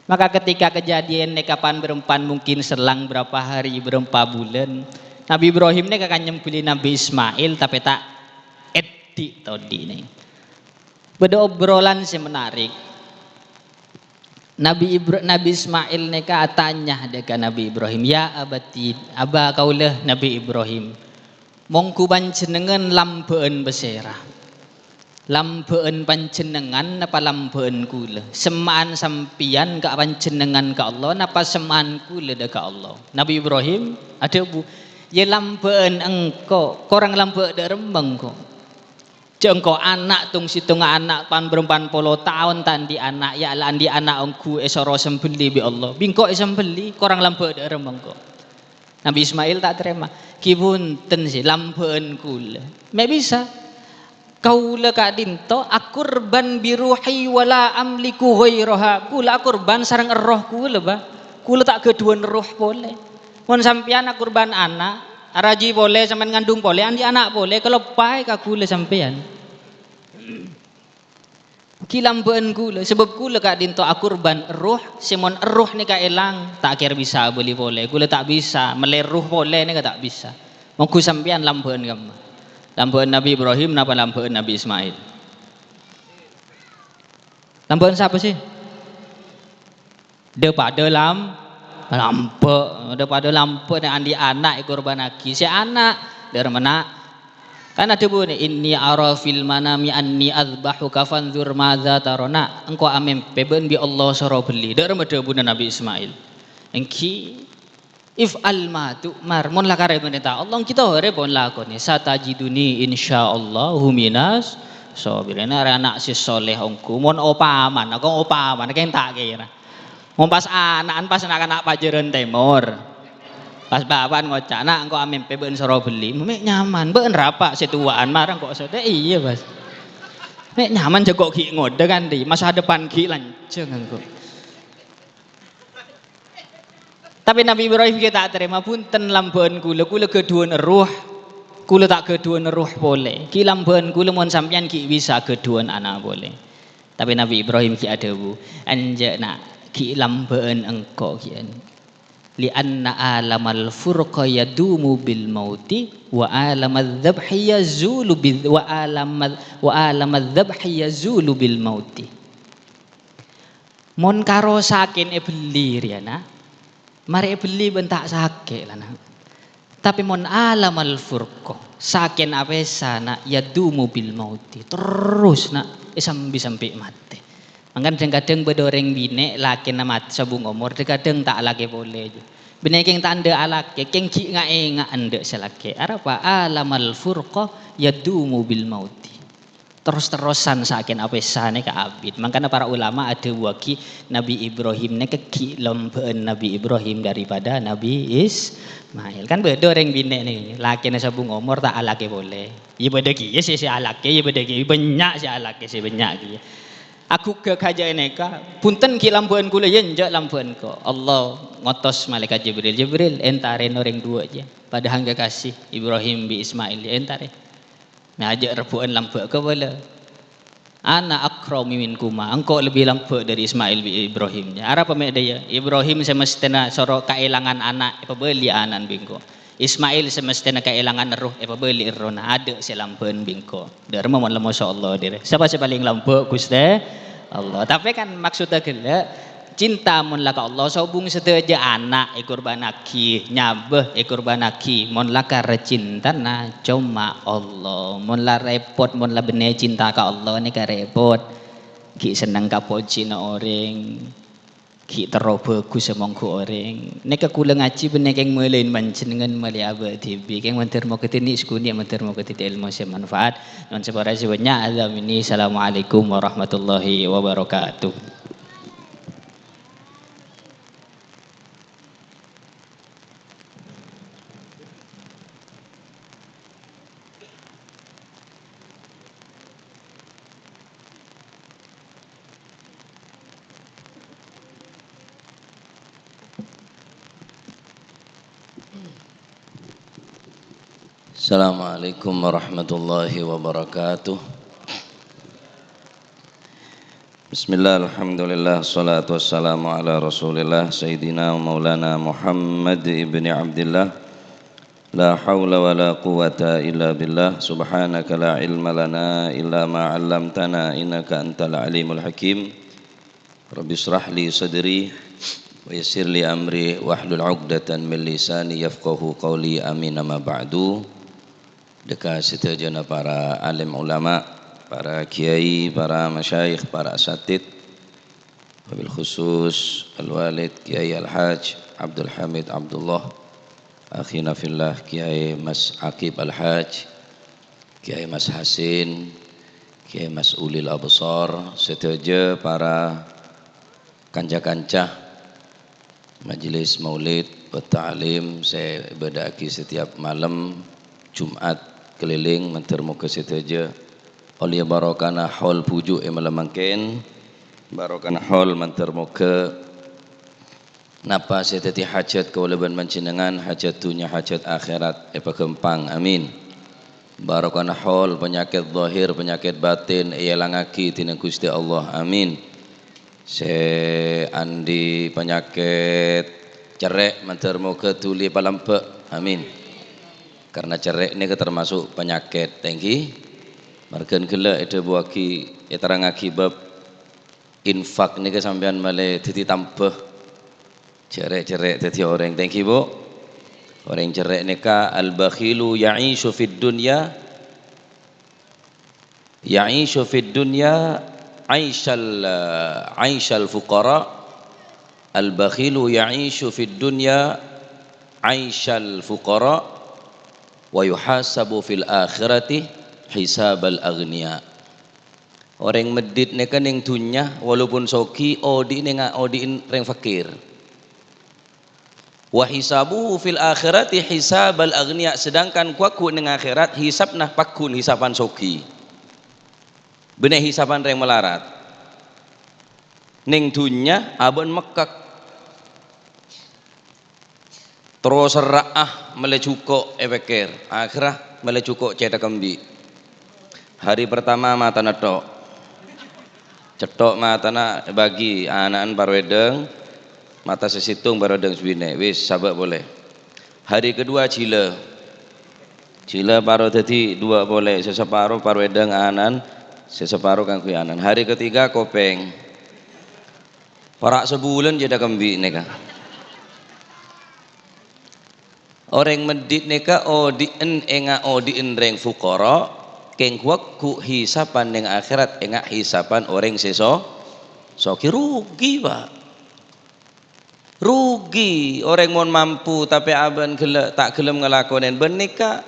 maka ketika kejadian ni kapan berempan mungkin selang berapa hari berapa bulan Nabi Ibrahim ni akan nyempili Nabi Ismail tapi tak edik tadi ni beda obrolan si menarik Nabi Ismail ni tanya dekat Nabi Ibrahim ya abati aba kaulah Nabi Ibrahim mongku panjenengan lambeun besera lambeun panjenengan napa lambeun kula semaan sampian ka panjenengan ka Allah napa semaan kula ka Allah Nabi Ibrahim ada bu ya lambeun engko korang lambe de rembeng kok jengko anak tung situng anak pan berempan polo tahun tan di anak ya lan di anak engku esoro sembeli bi Allah bingko sembeli korang lambe de rembeng kok Nabi Ismail tak terima kibunten si lambeun kula me bisa kaula kadinto akurban biruhi wala amliku ghairaha kula akurban sareng roh kula ba kula tak keduan roh boleh mun sampean akurban anak araji boleh sampean ngandung boleh andi anak boleh kalau pai ka kula sampean kilambeun kula sebab kula kadinto akurban roh simon roh ni ka elang tak kira bisa beli boleh kula tak bisa meleruh boleh ni ka tak bisa mongku sampean lambeun kamu lambeun Nabi Ibrahim napa lambeun Nabi Ismail lambeun siapa sih daripada daripada lampe andi anak korban aki si anak dari mana kan ada bunyi inni ara fil manami anni azbahuka fanzur madza tarona engkau amem peben bi Allah soro beli dari mana bunyi Nabi Ismail engki if alma tu mar mon lakare meneta Allah kita hore pon lakone satajiduni insyaallah minas sabirin anak si soleh ongku mon opaman aku opaman keng tak kira mon pas anakan pas anak pajeron timur pas bapan ngocak nak engko amempe beun soro beli mek nyaman beun rapak situaan marang kok sode iya Mas mek nyaman jekok ki ngode kan di masa depan ki lanceng engko tapi Nabi Ibrahim kita tak terima punten lambeun kula keduan ruh kula tak keduan ruh boleh ki lambeun kula mun sampean ki bisa keduan anak boleh tapi Nabi Ibrahim ki ada bu anje nak ki lambeun engko ki lianna alamal furqa yadumu bil mauti wa alamad dzabhi yazulu bil wa alamad dzabhi yazulu bil mauti. Mon karo sakin beli riana mari beli bentak sakit lah nah. Tapi mon alamal furqa sakin apesana yadumu bil mauti terus nak sampai mati. Mangkan kadang-kadang bedoreng bine laki nama sabung umur kadang tak laki boleh je. Bine keng tak anda alake keng ki ngae anda selake. Apa alamal furqa yadumu bil mauti. Terus-terusan sakin apesane ka abid. Mangkana para ulama ada waki Nabi Ibrahim ne keki lembeen Nabi Ibrahim daripada Nabi Ismail. Kan bedoreng bine ni laki na sabung umur tak alake boleh. Ye beda ki ye si alake ye beda ki banyak si alake si banyak ki. Aku ke kaja neka punten ki lampuan kula yen jak lampuan ko Allah ngotos malaikat Jibril entare noreng dua aja pada hangga kasih Ibrahim bi Ismail entare nah ajak rebuan lampu ke bala ana akrami minkuma engkau lebih lampu dari Ismail bi Ibrahim ara pamek daya Ibrahim semestena sorok kailangan anak pebeli anan bingko Ismail semestena kailangan roh pebeli rona ada si lampuan bingko derma mon masyaallah dire siapa paling lampu Gusti Allah. Tapi kan maksudnya gila cinta mon la ka Allah sobung sedaja anak kurbanaki nyabeh kurbanaki mon la ka cinta na cuma Allah mon la repot mon la bene cinta ka Allah ni ka repot ki seneng ka poji na orang ki terobe ku semongku orang ni ka kula ngaji bene keng melein manjenengan mali aba tibi keng mantir mo ketini skuni mantir mo ketiti ilmu manfaat non separa jiwanya azam ini. Assalamualaikum warahmatullahi wabarakatuh. Assalamualaikum warahmatullahi wabarakatuh. Bismillah, alhamdulillah, salatu wassalamu ala rasulillah Sayyidina wa maulana Muhammad ibni Abdillah. La hawla wa la quwata illa billah. Subhanaka la ilma lana illa ma 'allamtana innaka antal alimul hakim. Rabbi israh li sadri wa yassir li amri wahlul 'uqdatan min lisani yafqahu qawli. Amin amma ba'du. Dekat seterjana para alim ulama, para kiai, para masyayikh, para asatid, wabil khusus al-walid Kiai Al-Haj Abdul Hamid Abdullah, akhina fillah Kiai Mas Aqib Al-Haj, Kiai Mas Hasin, Kiai Mas Ulil Absar, seterja para kanca-kanca Majlis Maulid wa Ta'lim. Saya berdaki setiap malam Jumat keliling mentermu ke situ aja oleh barokana hol pujuk malam mangken barokana hol mentermu ke napa seteti hajat kewalaban mancinengan hajat dunia hajat akhirat kempang amin. Barokana hol penyakit zahir penyakit batin langaki tina Gusti Allah amin. Se andi penyakit cerek mentermu ke tuli palampe amin. Karena cerek ini termasuk penyakit tinggi. Markan gila itu buaki terang akibat infak ni kesampian male titi tambah cerek titi orang tinggi bu. Orang cerek ni ka al bakhilu ya'ishu fid dunya aishal fuqara. Al bakhilu ya'ishu fid dunya aishal fuqara wa yuhasabu fil akhirati hisabal aghniya. Orang medit ni kan yang dunya walaupun soki odi ni nga odiin reng fakir. Wa hisabuhu fil akhirati hisabal aghniya, sedangkan kuaku ning akhirat hisab nah pakun hisaban soki. Benih hisaban reng melarat. Ning dunya abon mekak terus ra'ah melecuko epekir akhirah melecuko cetak kembi. Hari pertama mata netok cetok mata na bagi anak-anak parwedeng mata sesitung baru deng sebine wis sabar boleh. Hari kedua cila baru tadi dua boleh seseparuh paru edeng anan seseparuh kan kuyanan. Hari ketiga kopeng parak sebulan jadi kembi neka. Orang medit neka odien enga odien reng fukara keng kuak ku hisapan yang akhirat enga hisapan orang seso soki rugi pak, rugi orang mon mampu tapi aban tak gelem ngelakonin benika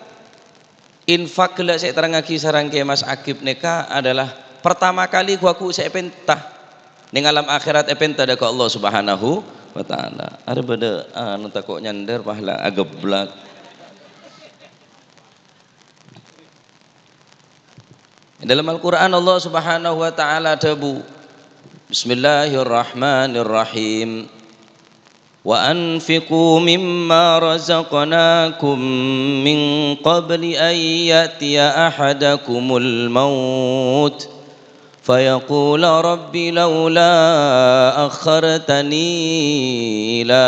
infak gelak saya terangaki sarang ke Mas Akib neka adalah pertama kali kuaku saya pentah ning alam akhirat pentah dekat Allah Subhanahu wa ta'ala. Ada pada anu takut nyandar pahala ageblak. Dalam Al-Quran Allah Subhanahu wa ta'ala tabu Bismillahirrahmanirrahim wa anfiqu mimma razaqnakum min qabli an ya'tiya ahadakumul maut فيقول رب لولا أخرتني إلى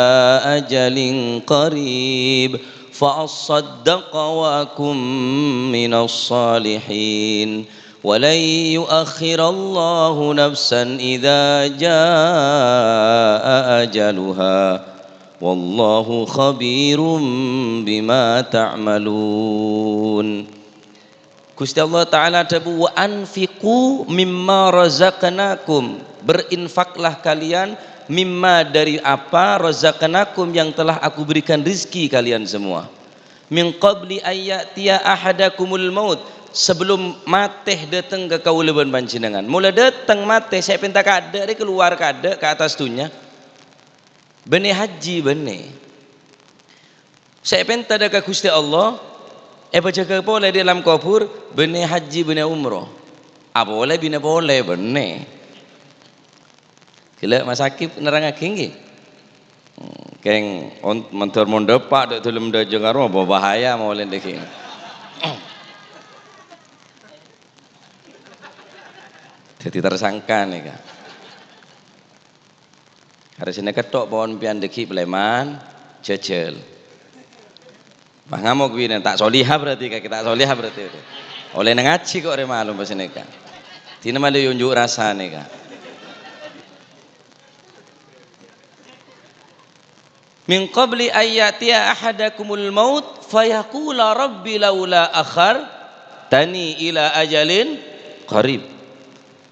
أجل قريب فأصدق وأكن من الصالحين ولن يؤخر الله نفسا إذا جاء أجلها والله خبير بما تعملون. Gusti Allah Ta'ala tabu wa anfiqu mimma razaqnakum, berinfaklah kalian mimma dari apa razaqnakum yang telah aku berikan rizki kalian semua. Min qabli ayyatiya ahadakumul maut, sebelum mateh datang ke kaulaban panjenengan. Mula datang mateh saya pinta kada dari keluar kada ke atas dunia. Bene haji bene. Saya pinta ada ke Gusti Allah baca ke boleh di dalam kubur bene haji bene umroh apa boleh bina boleh bene gila Mas Akib nerangake nggih keng mentor mondepak dak tulem dak jengaro apa bahaya mau len deki jadi tersangka nih kan harus ini ketok pohon pian deki Pleman jejel Bah ngamuk bina tak solihah berarti kita solihah berarti itu. Oleh ngaji kok re malum pas neka. Tina malu unjuk rasa neka. Min qabli ayyatiya ahadakumul maut fayaqula rabbi laula akhartani ila ajalin qarib.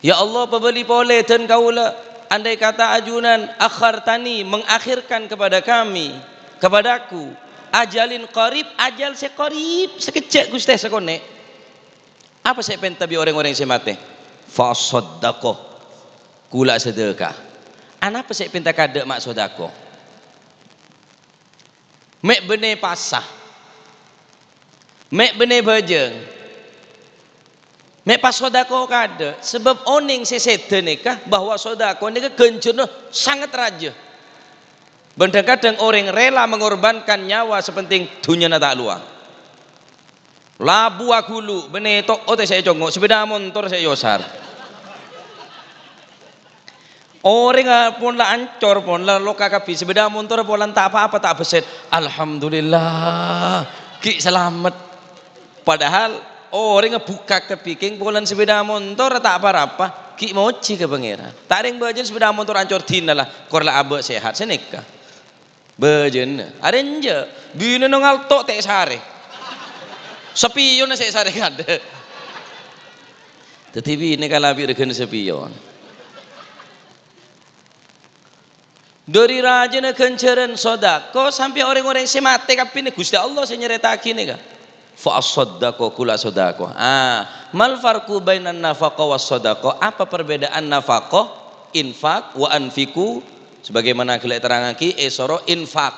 Ya Allah pembeli boleh dan kaula andai kata ajunan akhartani mengakhirkan kepada kami kepadaku ajalin qarib, ajal sekorib sekecek Gusti sekone apa saya pentabi orang-orang yang mati fa saddaqah kula sedekah ana apa saya pinta kada mak sedekah mek bene pasah mek bene bajeng mek pas sedekah kada sebab oning sesede nikah bahwa sedekah nika genjena sangat raja. Kadang-kadang orang rela mengorbankan nyawa sepenting dunia tak luang. Labu aku lu benetok ote saya congok sepeda motor saya yosar. Orang pun lah ancor pun lah loka kapi sepeda motor pun tak apa-apa tak beset. Alhamdulillah ki selamat. Padahal orang buka kepiking bulan sepeda motor tak apa-apa ki moci ke pangeran. Tak ring bajen sepeda motor ancor tina lah korla abek sehat senika. Bajen arenja bina nongal tok tek sare sepion na sare kada tetapi ini kalau lebih regen sepion dari raja na kencaran sodako sampai orang-orang semate kapine Gusti Allah saya nyeretaki nih kan fa as-saddaqo kula sodako mal farqu bainan nafaqah was sodako apa perbedaan nafaqah infak wa anfiku sebagaimana kita terangaki esoro infak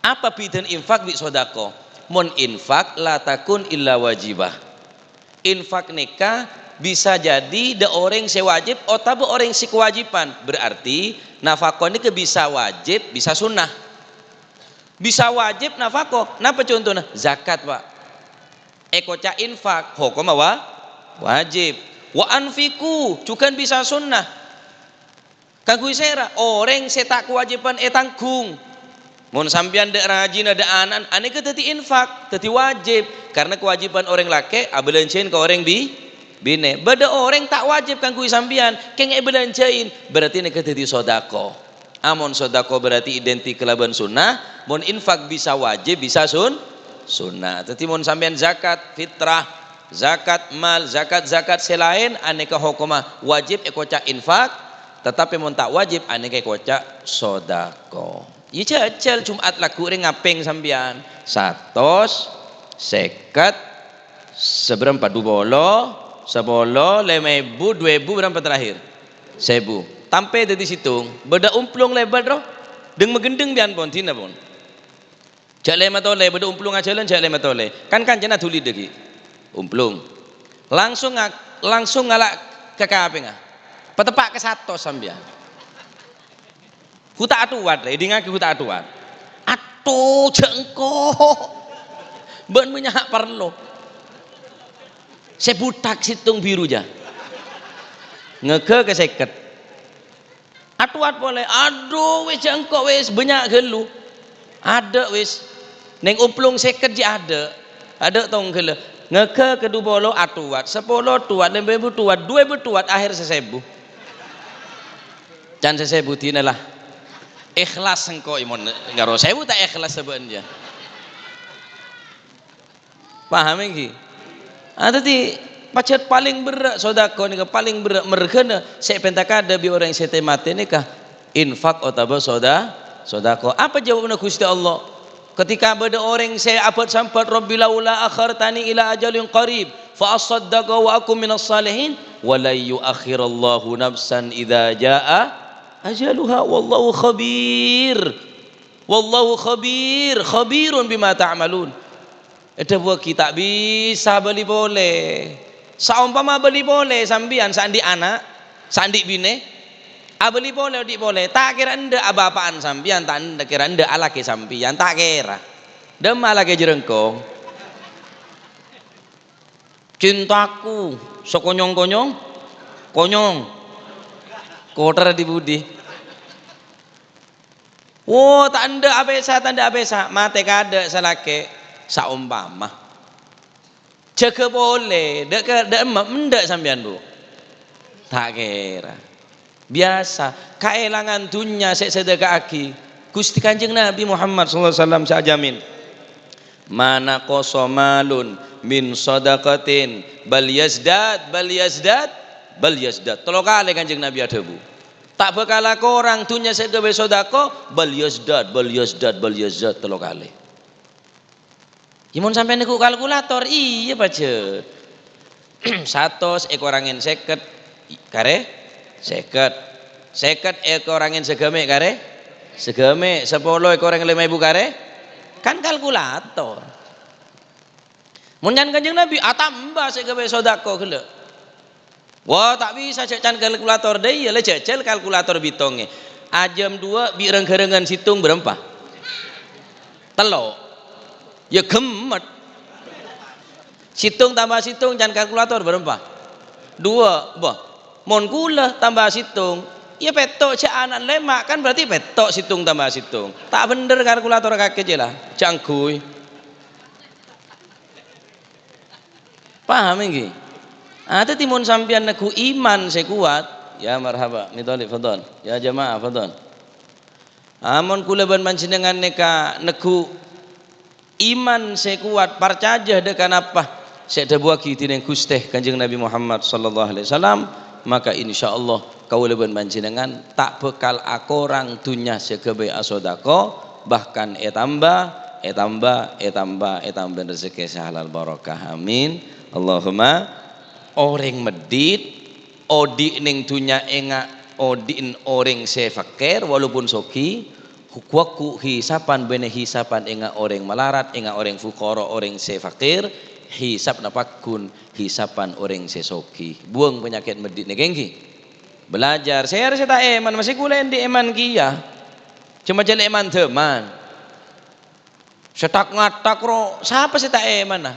apa bidan infak bi sodako mon infak la takun illa wajibah infak nikah bisa jadi de orang sewajib atau orang si kewajiban berarti nafkah ini bisa wajib bisa sunnah bisa wajib nafkah napa contohnya zakat pak ekoca infak hukum wajib wa anfiku juga bisa sunnah Kanggo sera orang saya tak kewajiban tanggung. Mun sampean dek rajin ada anan, ane ke tadi infak, tadi wajib karena kewajiban orang laki abelanjain ke orang bine. Beda orang tak wajib kanggo sampean, kenge belanjain berarti ane ke tadi sodako. Amun sodako berarti identik kelaban sunnah, mun infak bisa wajib bisa sunnah. Tadi mun sampean zakat fitrah, zakat mal, zakat selain ane ke hukumah wajib ekocak infak. Tetapi mun tak wajib ane kayak kocak sodako. Ya cecel Jumat laku ring ngapeng sambian 150 seberapa 20 10 5.000 2.000 berapa terakhir 1.000 tampe dari situng beda umplung lebar roh deng megendeng bian pon tina pon jak lema tole beda umplung ajalan jak lema tole kan jana tuli degi umplung langsung ngalak ke kaping petepak ke 100 sambian huta atuat le dingaki huta atuat atuh jengko ben minyak perlu sebutak situng biru ja ngeke ke 50 atuat boleh aduh wis jengko wis banyak gelu ada wis neng umplung 50 je ada tong gelu ngeke kedua bolo atuat 10 tuat 5.000 tuat 2.000 tuat akhir 1.000 can 1.000 tina lah ikhlas engkau imun ngaro 1.000 tak ikhlas sebenarnya paham iki tadi pacet paling berat sodako ni paling berat merkena saya pentakada bi orang sete mate ni kah infak atau sodako apa jawabnya Gusti Allah ketika ada orang saya abad sampai Rabbi laula akhartani ila ajalin qarib fa asaddaqa wa akum minas salihin wa la yuakhirallahu nafsan idza jaa ajaluha wallahu khabirun bima ta'malun. Ada buat kita bisa beli boleh saumpama beli boleh sambian sandi anak sandi bine beli boleh di boleh tak kira anda apa-apaan sambian tak kira anda alake sambian tak kira dem alake jerengkong cintaku sekonyong-konyong kotor di budi tak anda abesa mate kada salake saumpama jaga boleh dek mendak sampean bu tak kira biasa kaelangan dunya sek sedekah aki Gusti Kanjeng Nabi Muhammad sallallahu alaihi wasallam saya jamin mana qasamalun min sadaqatin bal yazdad telo kali Kanjeng Nabi ada bu tak bakal orang dunya segawe sedekah bal yazdad telo kali imun sampai niku kalkulator iya baca 100 ekor angin 50 kare 50 ekor angin segame kare 10 ekor angin 5.000 kare kan kalkulator munyan Kanjeng Nabi tambah segawe sedekah gele wah tak bisa cecan kalkulator deh ya le cecel kalkulator bitongnya ajam 2 bi renggerengan situng berapa telok ya gemet situng tambah situng jangan kalkulator berapa 2 bah mon kula tambah situng ya petok cak anak lemak kan berarti petok situng tambah situng tak bener kalkulator kakek je lah cangkuy paham ini ada timun sampian neku iman sekuat ya marhaba mitolib fadhon ya jamaah fadhon amon kula ban panjenengan neka neku iman sekuat percaya dekan apa saya buaki tineng Gusti Kanjeng Nabi Muhammad sallallahu alaihi wasallam maka insyaallah kaula ban panjenengan tak bekal akorang dunya segebe asodako bahkan etambah rezeki halal barakah amin Allahumma orang medit odi ning dunya enga odin orang sefakir walaupun soki hukuku hisapan bene hisapan enga orang melarat enga orang fukara orang sefakir hisap napakun hisapan orang sesoki buang penyakit medit negengki belajar saya harus tak eman masih kulen di eman kia cuma jelek eman teman setak ngatak ro siapa sih tak eman nah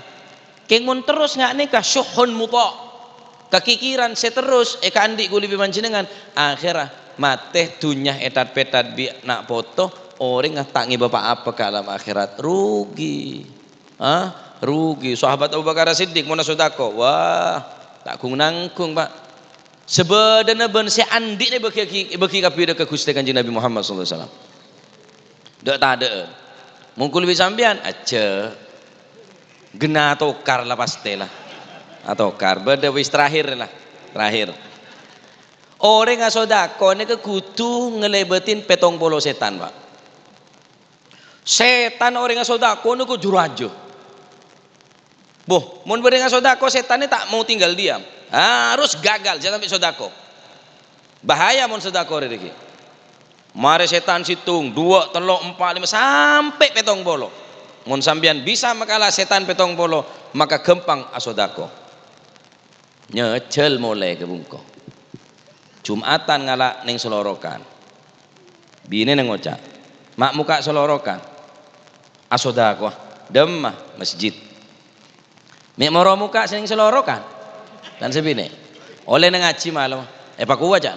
kengun terus nggak nikah syuhun muta kekikiran seterus eka andik guli bimanjenengan akhirah mateh dunyah etat petat bi nak foto orang tak ngi bapak apa ke alam akhirat rugi. Rugi. Sahabat Abu Bakar Siddiq mau sodako, wah tak kung nangkung pak. Sebenarnya ben si andi ni bagi kapi ke Gusti Kanjeng Nabi Muhammad sallallahu alaihi wasallam. Dak tak ada. Mungkul lebih sampean aja. Gena tokar lah pastilah. Atokar beda wis terakhir lah. Terakhir. Orang ngasodako ni ke kudu ngelebetin petong polo setan pak. Setan orang ngasodako ni kudu rajo. Boh, mun beri ngasodako setan ni tak mau tinggal diam. Harus gagal jangan sampai sodako. Bahaya mun sodako rezeki. Mari setan situng 2, 3, 4, 5 sampai petong polo. Mun sambian bisa makalah setan petong polo maka gempang asodako. Nyecel mulai ke bungko. Jumatan ngalak neng selorokan. Bini neng ngocak. Mak muka selorokan. Asodako demah masjid. Mek moro muka sing selorokan. Dan sebine oleh nang ngaji malam paku wajan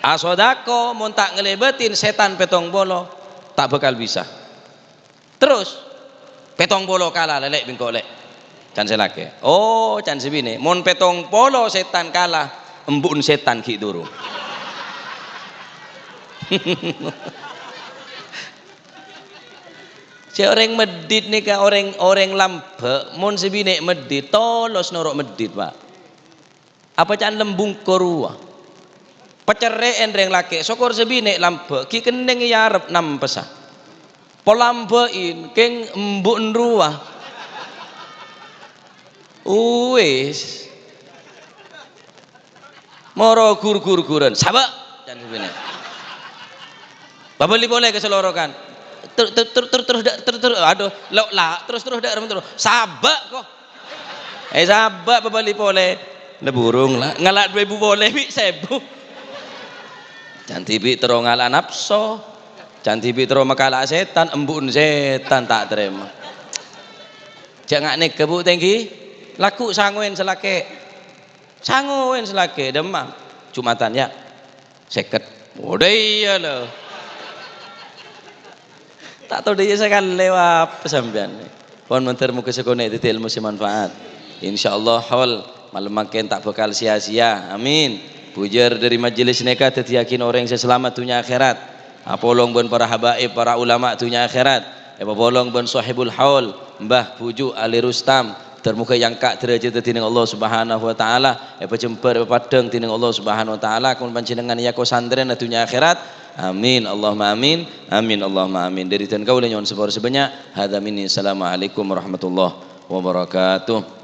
asodako mun tak ngelebetin setan petong bolo tak bakal bisa terus petong bolo kalah lelek bingko lek can selake can sebine mun petong bolo setan kalah embun setan ki durung si orang medit nih ka orang lambe mun sebine medit tolos norok medit pak apa can lembung korua pecereen reng laki sokor sebine lambe ki keneng yarep 6 pesa polambein keng embuk ruah wis moro gur-gur-guran sabak can sebine babali boleh keselorokan terus aduh lah terus dak terus sabak kok sabak babali boleh le burung lah ngalak 2000 boleh bi 1000 cantik bi terus ngalak nafsu cantik bi terus makala setan embun setan tak terima jangan nek kebu tinggi laku sanguen selake demam jumatan ya 50 udah iya loh tak tahu dia sekali lewat pesambian. Pohon menter muka sekone itu ilmu semanfaat. Insyaallah hal malam makin tak bakal sia-sia. Amin. Pujar dari majelis neka yakin orang yang selamat dunia akhirat. Apolong ben para habaib para ulama dunia akhirat. Apolong ben sahibul haul Mbah Puju Ali Rustam termuka yang kak derajat tining Allah Subhanahu wa taala. Pecemper padang tining Allah Subhanahu wa taala kun panjenengan ya ko sandren dunia akhirat. Amin Allahumma amin amin Allahumma amin dari dan kau nyon sepor sebanyak hadza minni assalamualaikum warahmatullahi wabarakatuh.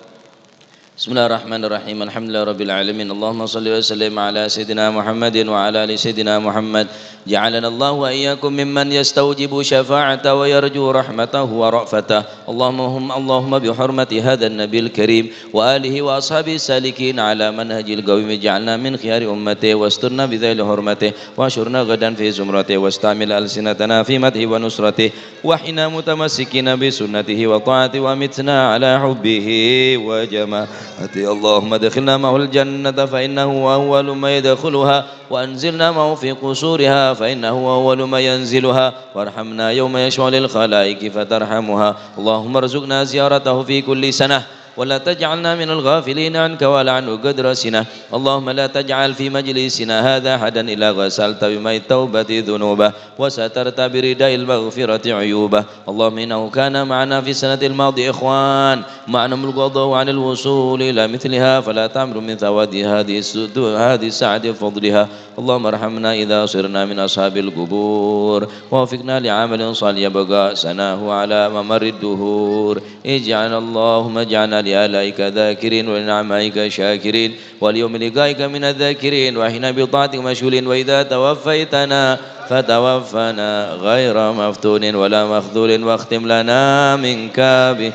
Bismillahirrahmanirrahim. Alhamdulillahirabbil alamin. Allahumma shalli wa sallim ala sayidina Muhammadin wa ala ali sayidina Muhammad. Ja'alana Allah wa iyyakum mimman yastawjibu syafa'ata wa yarju rahmatahu wa ra'fatah. Allahumma bi hurmati hadzal nabiyil karim wa alihi wa ashabihi salikin ala manhajil qawim ja'alna min khiyari ummati wasturna bi dhil hurmati wa syurna gadan fi zumrati wastamil alsinatana fi madhi wa nusrati wa hina mutamassikina bi sunnatihi wa ta'ati wa mitna ala hubbihi wa jama'a اللهم ادخلنا معه الجنة فإنه أول ما يدخلها وأنزلنا معه في قصورها فإنه أول ما ينزلها وارحمنا يوم يشفع للخلائق فترحمها اللهم ارزقنا زيارته في كل سنة ولا تجعلنا من الغافلين عنك ولا عنه قدر سنة اللهم لا تجعل في مجلسنا هذا أحدا إلا غسلت بماء التوبة ذنوبه وسترت برداء المغفرة عيوبه اللهم إنه كان معنا في السنة الماضية إخوان معنا من القضاء عن الوصول إلى مثلها فلا تمر من ثواب هذه الساعة فضلها اللهم ارحمنا إذا صرنا من أصحاب القبور ووفقنا لعمل صالح يبقى سناه على ممر الدهور اللهم اجعلنا لآلائك ذاكرين ولنعمائك شاكرين واليوم لقائك من الذاكرين وحين بطاعتك مشغولين وإذا توفيتنا فتوفنا غير مفتون ولا مخذول واختم لنا منك به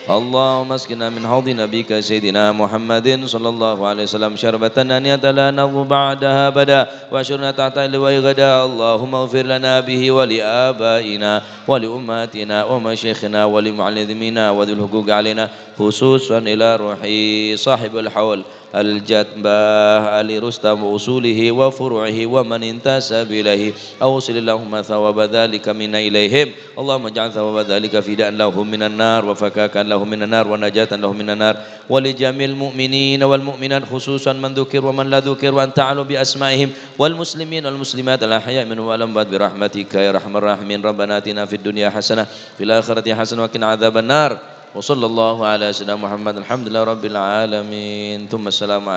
اللهم اسقنا من حوض نبيك سيدنا محمد صلى الله عليه وسلم شربة هنيئة لا نظمأ بعدها أبدا واشرنا تحت اللواء غدا اللهم اغفر لنا به ولآبائنا ولأمهاتنا ومشايخنا ولمعلمينا وذي الحقوق علينا خصوصا إلى روحي صاحب الحول الجد باه علي رستم وأصوله وفروعه ومن انتسب إليه أوصل اللهم ثواب ذلك منا إليهم اللهم اجعل ثواب ذلك فداء لهم من النار وفكاكا لهم من النار ونجاة لهم من النار ولجميع المؤمنين والمؤمنات خصوصا من ذكر ومن لا ذكر وأن تعالوا بأسمائهم والمسلمين والمسلمات الأحياء منهم والأموات برحمتك يا أرحم الراحمين ربنا آتنا في الدنيا حسنة في الآخرة حسنة وقنا عذاب النار وصلى الله على سيدنا محمد الحمد لله رب العالمين ثم السلام عليكم